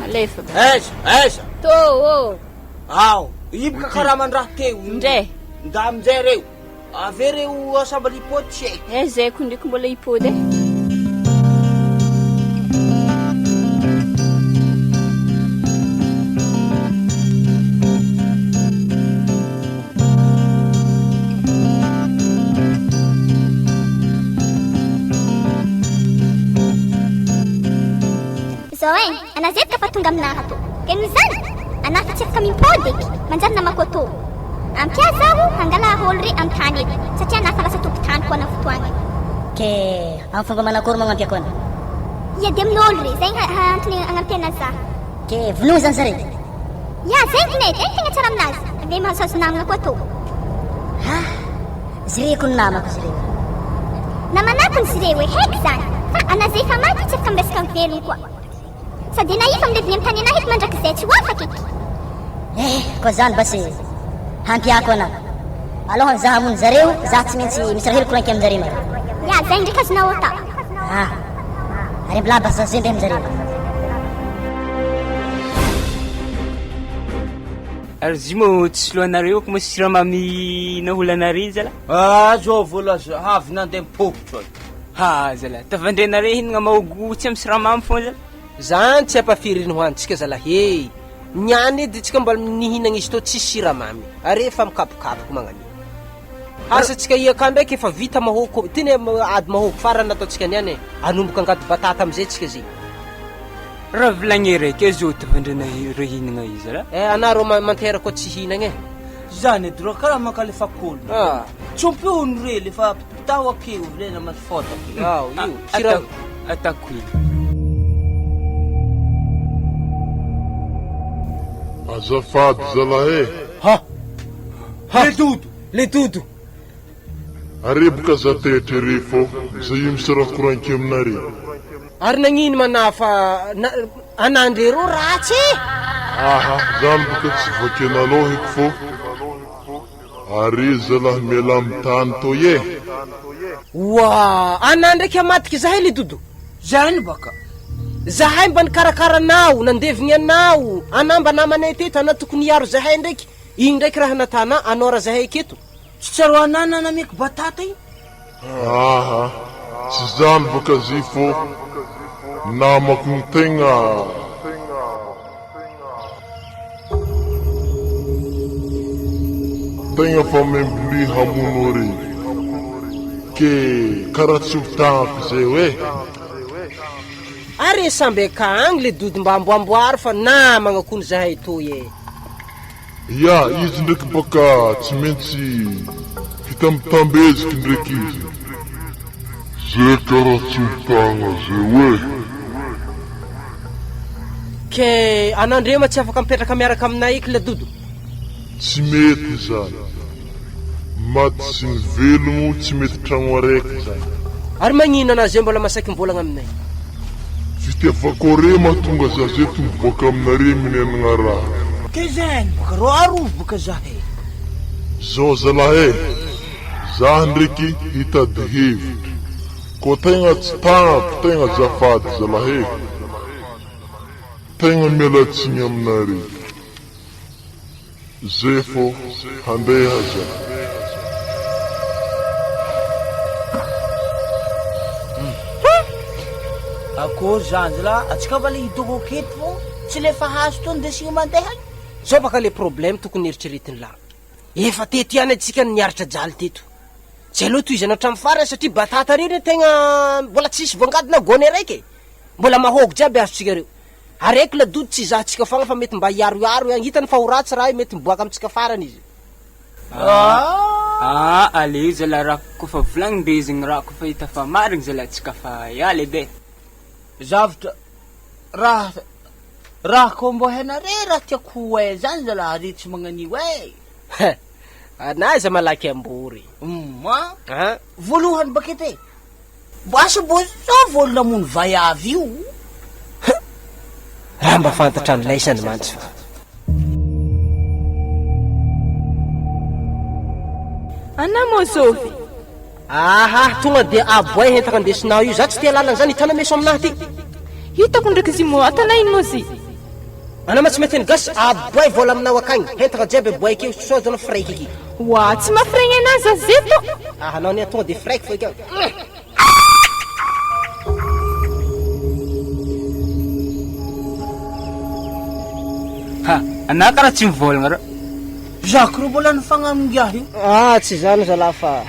Alefa. Aiza. To. Ao, ibaka karaha mandraha teo. Ndre. Nda aminjay reo. Ave reo sambal hipody tsy. Zay ko ndreky mbola hipody. Zoe, anazetka fa tonga aminaha to. Kay zany, anafatsika mimpody eky, manjary namako atô. Ampia zaho hangala rôle re amin'ny tany eky, satria nafa lasa tompon-tany koa na fotoagna. Ke amin'ny fomba manakory magnampy akoana? Ia de amin'olo re, zay antony agnampiana za. Ke vonoa zany zare? Ya, zay kinety, tegna tsara aminazy. Ave mahazoazo namana koa atô. Zireko ny namako zireo. Namanako ny zireo haiky zany, fa anazay fa maty tsy afaka miresaka amin'ny velony koa. Sady naifa mileviny amin'ny tany anahy eto mandrakizay tsy ho afaka eky. Koa zany basy hampiako anao. Aloha zaho hamono zareo, zaho tsy maintsy misy raha hely koranky aminjareo maro. Ya, zay ndraiky azonao atao. Ary mbola basa zay ndeha aminjareo. Ary zy mo tsy loanareo ko mo siramamy naholanare zala? Zao vola avy nandeha mipokotro. Zala, tavandrenare hinagna mahogo tsy amin'ny siramamy foana zala? Zany tsy ampafiriny ho antsika zalahy. Niany edy tsika mbola nihinagna izy to tsy siramamy. Are efa mikapokapoka magnani. Asatsika iaka ndraiky efa vita mahoko. Tiny ady mahoko farany nataotsika niany e. Anomboka angady batata amizay tsika zay. Raha volagny raiky zao tavandrenare hinagna izy zala? Anaro mantera koa tsy hinagna e. Zany edy ro karaha mankalefa kolo. Tsompony re lefa pitao akeo vilena masifota. Io. Atako io. Azafady zalahy. Le dodo. Arebaka za tetra re fô zay io misy raha koranky aminare. Ary nagnino manafa anandrero ratsy. Zany baka tsy vakena lohiko fô. Are zalahy miala amin'ny tany to ye. Ana ndraiky amatiky zahay le dodo. Zany baka. Zahay mba nikarakaranao, nandevigny anao. Anamba namanay teto, ana tokony hiaro zahay ndraiky. Igny ndraiky raha natana, anora zahay keto. Tsy tsaro anana namiky batata io. Tsy zany baka zy fô. Namako ny tegna. Tegna fa membili hamono re. Ke karaha tsy ho tagnako zay hoe. Are samby akagny le dodo mba amboamboary fa namagna kony zahay to ye. Ya, izy ndraiky baka tsy maintsy hitambitambeziky ndraiky izy. Zay karaha tsy ho tagna zay hoe. Ke anandrema tsy afaka mipetraka miaraka aminay eky le dodo. Tsy mety zany. Maty sy ny velomo tsy mety tragno araiky zany. Ary magnino anazay mbola masaky mivolagna aminay? Fitiavako re mahatonga za zay tomboka aminare minenagna raha. Ke zany baka ro arovo baka zahay. Zao zalahy, zaho ndraiky hitady hevitra. Ko tegna tsy tagnako, tegna azafady zalahy. Tegna mialatsiny aminare. zay fô handeha zay. Akory zany la atsika va le hitoko aketo fô tsy le fahazo tony de sina mandeha. Zao baka le problème tokony eritreretiny la. Efa teto ihany atsika niaritra jaly teto. Tsy aloha toizana hatramin'ny farany satria batata reny tegna mbola tsisy voangadina gony araiky. Mbola mahôgo jiaby azotsika reo. Araiky la dody tsy izahantsika fagna fa mety mba hiaroiaro hitany fa ho ratsy raha mety miboaka amitsika farany izy. Ale zala raha kofa volagnin-drezigny raha kofa hita fa marigny zala atsika fa iala edy e. Zavatra raha ko mbô hainare raha tiako hoe zany zala are tsy magnanio e. Anaiza malaky ambory. Voalohany bakety e. Basa mbô zao volo namony vaiavy io. Raha mba fantatra an'ilay isany mantsy fa. Ana Mozovy. Tonga de aboay hentaka andesinao io. Za tsy tia lalana zany hitana meso aminahy ty. Hitako ndraiky izy mo atana ino mozy. Ana ma tsy mety gasy aboay vola aminao akagny. Hentaka jiaby aboay keo sao zana fraiky iki. Wa tsy mafraigne anazy azeto. Anao ni tonga de fraiky foi keo. Ana karaha tsy mivolagna ra. Zako ro mbola nifagnamingiah io. Tsy zany zala fa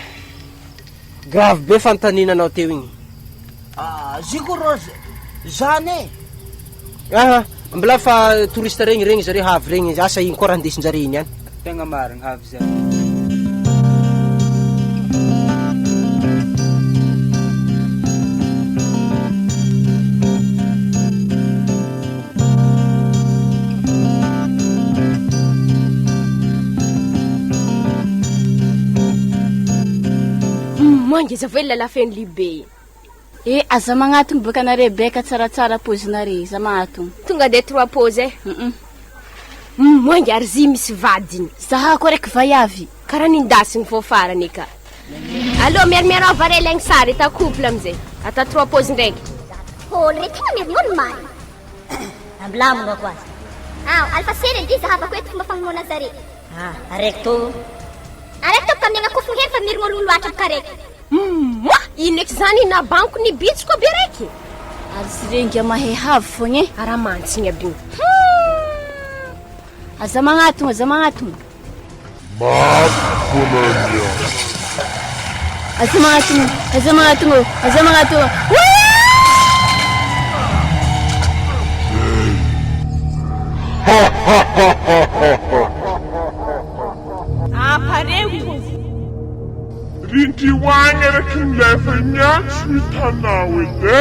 grave be fantaninanao teo igny. Ziko rose zany e. Mbola fa touriste regny zare havy regny asa igny koa raha ndesin-jare iny ihany. Tegna marigny havy zany. Mangeza velona la feny libe. Aza magnatony baka na Rebeka tsaratsara pozinare, za magnatony. Tonga de 3 pose Mangy arzi misy vadiny. Zaha ko raiky vaiavy. Karaha nindasiny fô farany ka. Allô, miarao varelagny sary ta couple amizay. Ata 3 pose ndraiky. Holy tegna mirinono many. Ambilamina ko azy. Alfa sere di zahavako eto fomba fagnonona zare. Araiky to. Araiky to kamiagna kofogny hely fa mirinono loatra baka raiky. Ino eky zany na banko ni bitch ko be raiky. Azy rengy mahay havy fogna e. Ara mantsiny aby. Aza magnatony, aza magnatony. Maponania. Aza magnatony, aza magnatony, aza magnatony. Pareu izy. Rinty hoagny araky nilefa miantso hitanao edy e.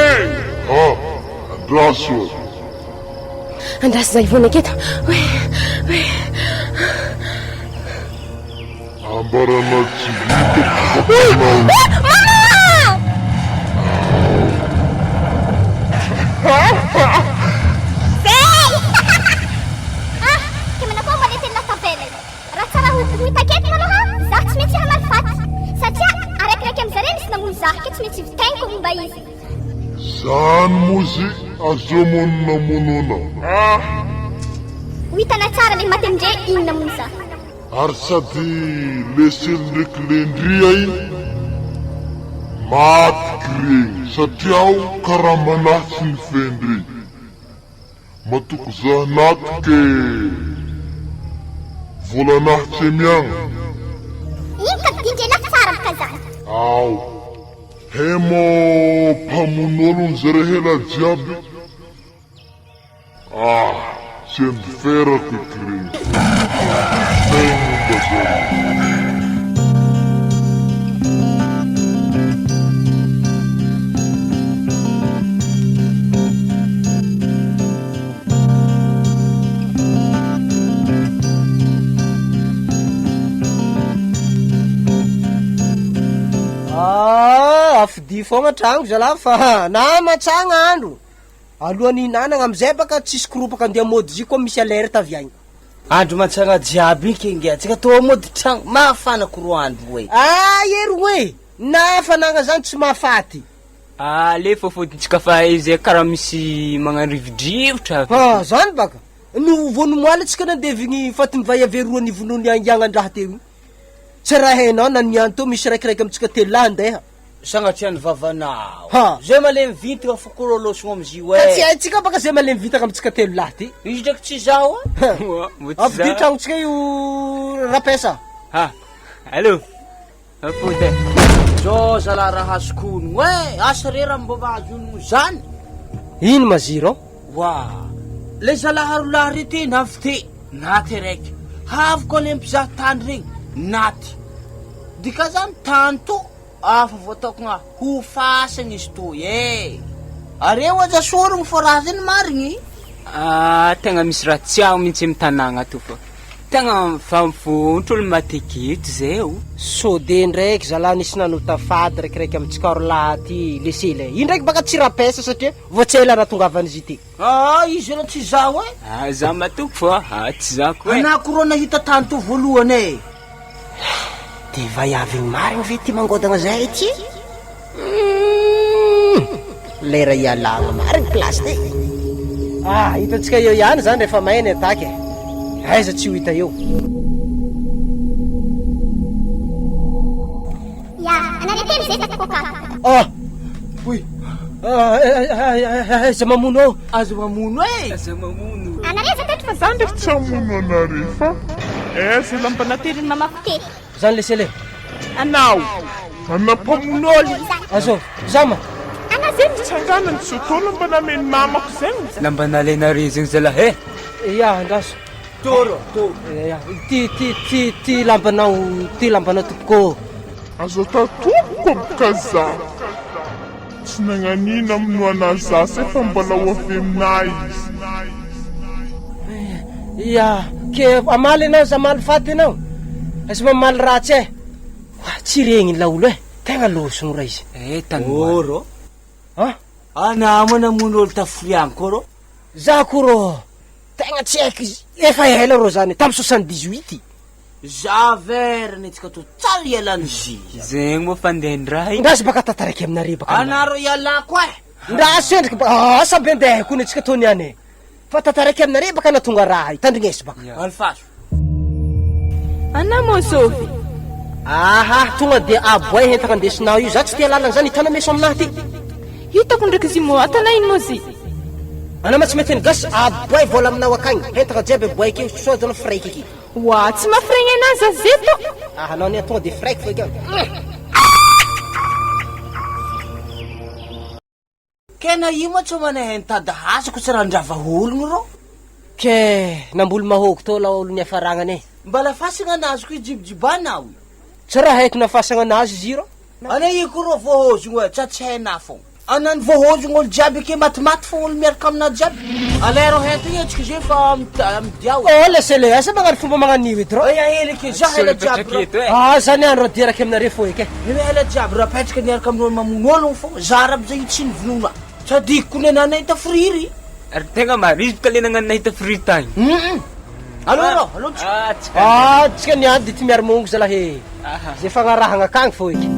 Andraso. Andraso zay vona aketo. Ambarana tsy hitako. Zany mozy azomonina monona. Hitana tsara le maty amindray inona moa za. Ary sady lesely ndraiky lendria iny matiky regny satria aho karaha manatsy ny fendry. Matoko za natike volanahy tsy miagna. Ino ka dindrenao tsara baka zany. Hemo mpamon'olon zare hela jiaby. Tsy ambiferako eky regny. Tegnomba zany. Afidi fogna tragno zala fa na matsagna andro. Alohan'ny hinanagna amizay baka tsisy koropaka andeha mody zy koa misy alerte avy agny. Andro matsagna jiaby kinga tsika to mody tragno mafana koroa andro we. Ero we. Na fanagna zany tsy mahafaty. Le fôfôdintsika fa izy karaha misy magnano rivodrivotra. Zany baka. no vonomoaly tsika nandevigny fatimivay averoany vonony iagnan-draha teo igny tsy raha hainao na niany to misy raikiraiky amitsika telo lahy andeha sagnatria ny vavanao ha zay malemy vintaka fokorolosogno amizio tsy haitsika baka zay malemy vitaka amitsika telo lahy ty izy ndraiky tsy zao avy tragnotsika io rapesa ha allo apode zao zala raha azokonogno asa re raha mbova azonogno zany ino maziro wa le zalaharolahy rety navy te naty araiky havoko le mpizaha tany regny naty dika zany tany to afa voataokogna ho fasagny izy toy areo aza sorogno fa raha zany marigny tegna misy raha tsy ao mihitsy amy tanàgna to fa tegna famfontrolo matekety zay o sode ndraiky zalahy nisy nanotafady raikiraiky amitsika orolahy ty lesele iny ndraiky baka tsy rapesa satria voatsela raha tongavan'izy ty izy raha tsy zaho za matoko fa tsy zako anako ro nahita tany to voalohany de vaiaviny marigny ve ty mangodagna zay ty lera ialagna marigny plasy ty hitatsika eo ihany zany rehefa mainy ataky aiza tsy ho hita eo ya anareo telo zay takokaka oy aiza mamono ao aza mamono anareo za teto fa za ndraiky tsy amono anareo fa aiza lambanately mamaky te zany lesele anao anampamonôly azo zama ana zay tsangana ny sotolo mba nameny mamako zegny lamba nalenare zegny zalahy ya andraso toro ty lambanao tompoko azo tatomboko boka za tsy nagnanina amino anazy za se fa mbola hoafeminay izy ya ke amaly anao za maly faty anao azy mamaly ratsy tsy regny laolo tegna losogno raha izy tanoro anamana mono olo taforiagny koro za koro tegna tsy haiko izy efa ela ro zany tamy 78 za verany tsika to tsara ialany zy zegny moa fandehandraha ndrazy baka tataraiky aminare baka anaro ialako ndraso endraky saby andeha kony tsika tony any fa tataraiky aminare baka natonga raha tandrignesy baka alfaso ana mozovy tonga de aboay hentaka andesinao io za tsy tia lalana zany hitana meso aminahy ty hitako ndraiky zy mo atana ino mozy anama tsy mety gasy aboay vola aminao akagny hentaka jiaby aboaykeo sozana fraiky eky wa tsy mafregny anazy zeto anao ni tonga de fraiky foiky kena io moa tsy manahay nitady hasako tsy raha ndrava ologno ro ke namboly mahôgo to la olo niafaragnany mbala fasagna anazoko ijibijibanao tsy raha haiko nafasagna anazy izy ro ana iko ro vohozogno tsy hainah fogna anany vohozogno olo jiaby ake matimaty fo olo miaraka amina jiaby alero hento etsika zay fa amidiao lesele asa magnano fomba magnanio edy ro hely za hela jiaby zany andro dieraka aminare fo eky hela jiaby raha petraka niaraka amin'olo mamon'ologno fo zara amizay tsy nivonoina sadiko kony anana hita friry ary tegna marizy baka le nagnano nahita friry tagny tsika niady de ty miary mongo zalahy zay fagnarahagna akagny fo eky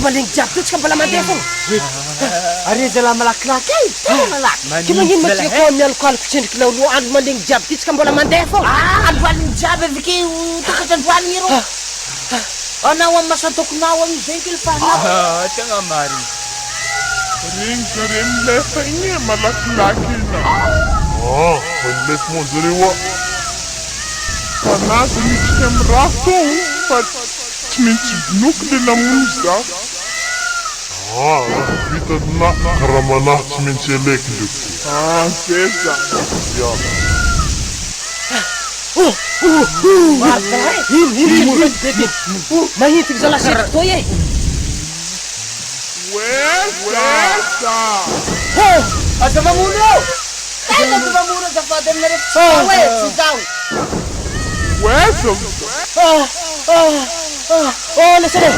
malegny jiaby to tsika mbola mandeha fogna are zalahy malakilaky malaky ke magnino matsika ko amin'ny alikoaloko tsendriky laolo andro malegny jiaby ty tsika mbola mandeha fogna androaligny jiaby avike tokatandroaligny ro anao amy masantokonao amizay kelefanao tegna mariny regny zare milefa igny malakilaky ina milefa moa zareo fanazy midika amy raha fo fa tsy maintsy binoky le namono za vitana karaha manahy tsy maintsy alaiky ndraiky zay ino mahitiky zalahy seky toy wesa aza mamono ena ty mamono azafady aminare tsy zaho wesa lesele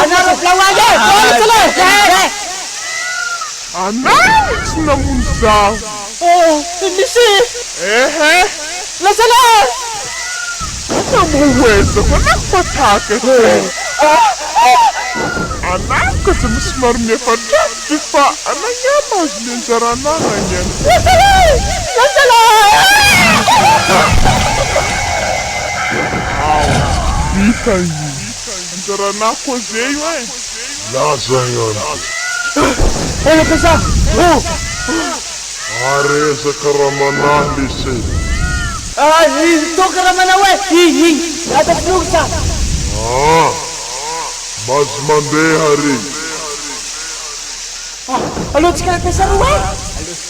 anaro plawagy lesele Anao tsy namono zaho. Misy! Lazalahy! Namoheza fa nakupataka anao ka tsy misy maro miafadrafitry fa anagnama azo ny anjaranana nyany. Vita io anjaranah koa zay io e. Laza ihany. Pesa! Aresaka ramanah lise. Toka ramana hoe! Ata flugsa! Mazy mandeha re. Aloha tsika pesa roa e!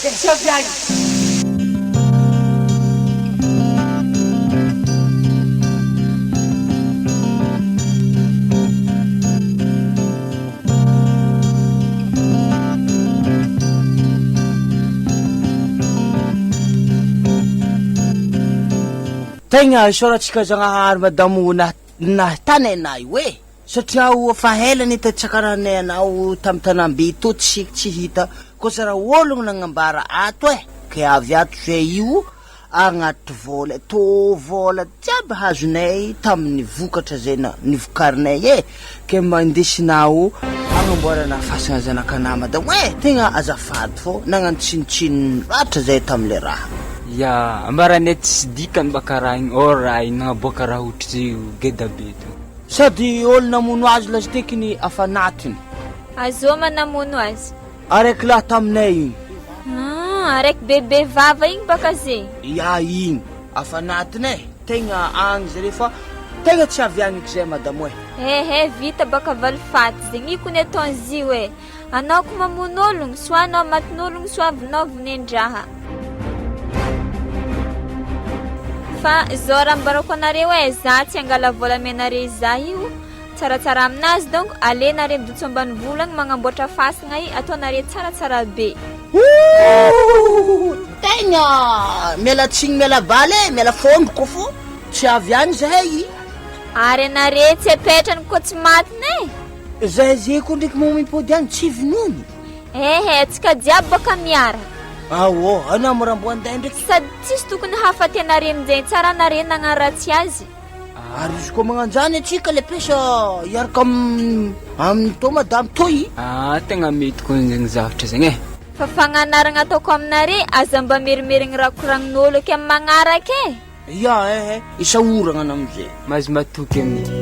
Pesa viagny! Tegna isaorantsika Zagnahary madamo nahtany anay hoe satria fa helany tsakaranay anao tamy tanambe to tsy hita koa sa raha ologno nagnambara ato e ke avy ato zay io agnaty vola to vola jiaby hazonay tamin'ny vokatra zay nivokarinay e ke mandesinao agnamboarana fasana zanakanahy madamo e tegna azafady fô nagnano tsinitsiny ratra zay tamile raha. Ya, ambaranay tsy dikany baka raha igny raha igny nagnaboaka raha ohatry geda be to. Sady olo namono azy lazy tekiny afanatiny. Azô manamono azy? Araiky laha taminay igny. Araiky bebe vava igny baka zay? Ya igny, afanatiny e. Tegna agny zay fa tegna tsy avy agny zay madamo e. Vita baka valifaty zegny kony ataon'izy io e. Anao ko mamono ologno, soa anao matin'ologno, soa avinao vinendraha. Fa zao raha mbarako anareo e, za tsy angala vola menare za io tsaratsara aminazy donc alenare midotso ambany volagny magnamboatra fasagna i ataonare tsaratsara be. Tegna miala tsigny miala baly miala fondro fô tsy avy agny zahay. Ary anare tsy apetrany koa tsy matiny e. Zahay koa ndraiky mipody agny tsy vinony. Tsika jiaby baka miara. Anao moramboanday ndraiky. Sady tsisy tokony hafaty anare amin'izay tsara anare nagnaratsy azy. Ary izy koa magnanjany atsika le pesa iaraka amin'ny to madamo toy. Tegna mety koa zegny zavatra zegny e. Fa fagnanaragna ataoko aminare aza mba merimerigny raha koragnin'olo ke amin'ny magnaraka e. Ya isaoragna anao amizay. Mazy matoky amin'ny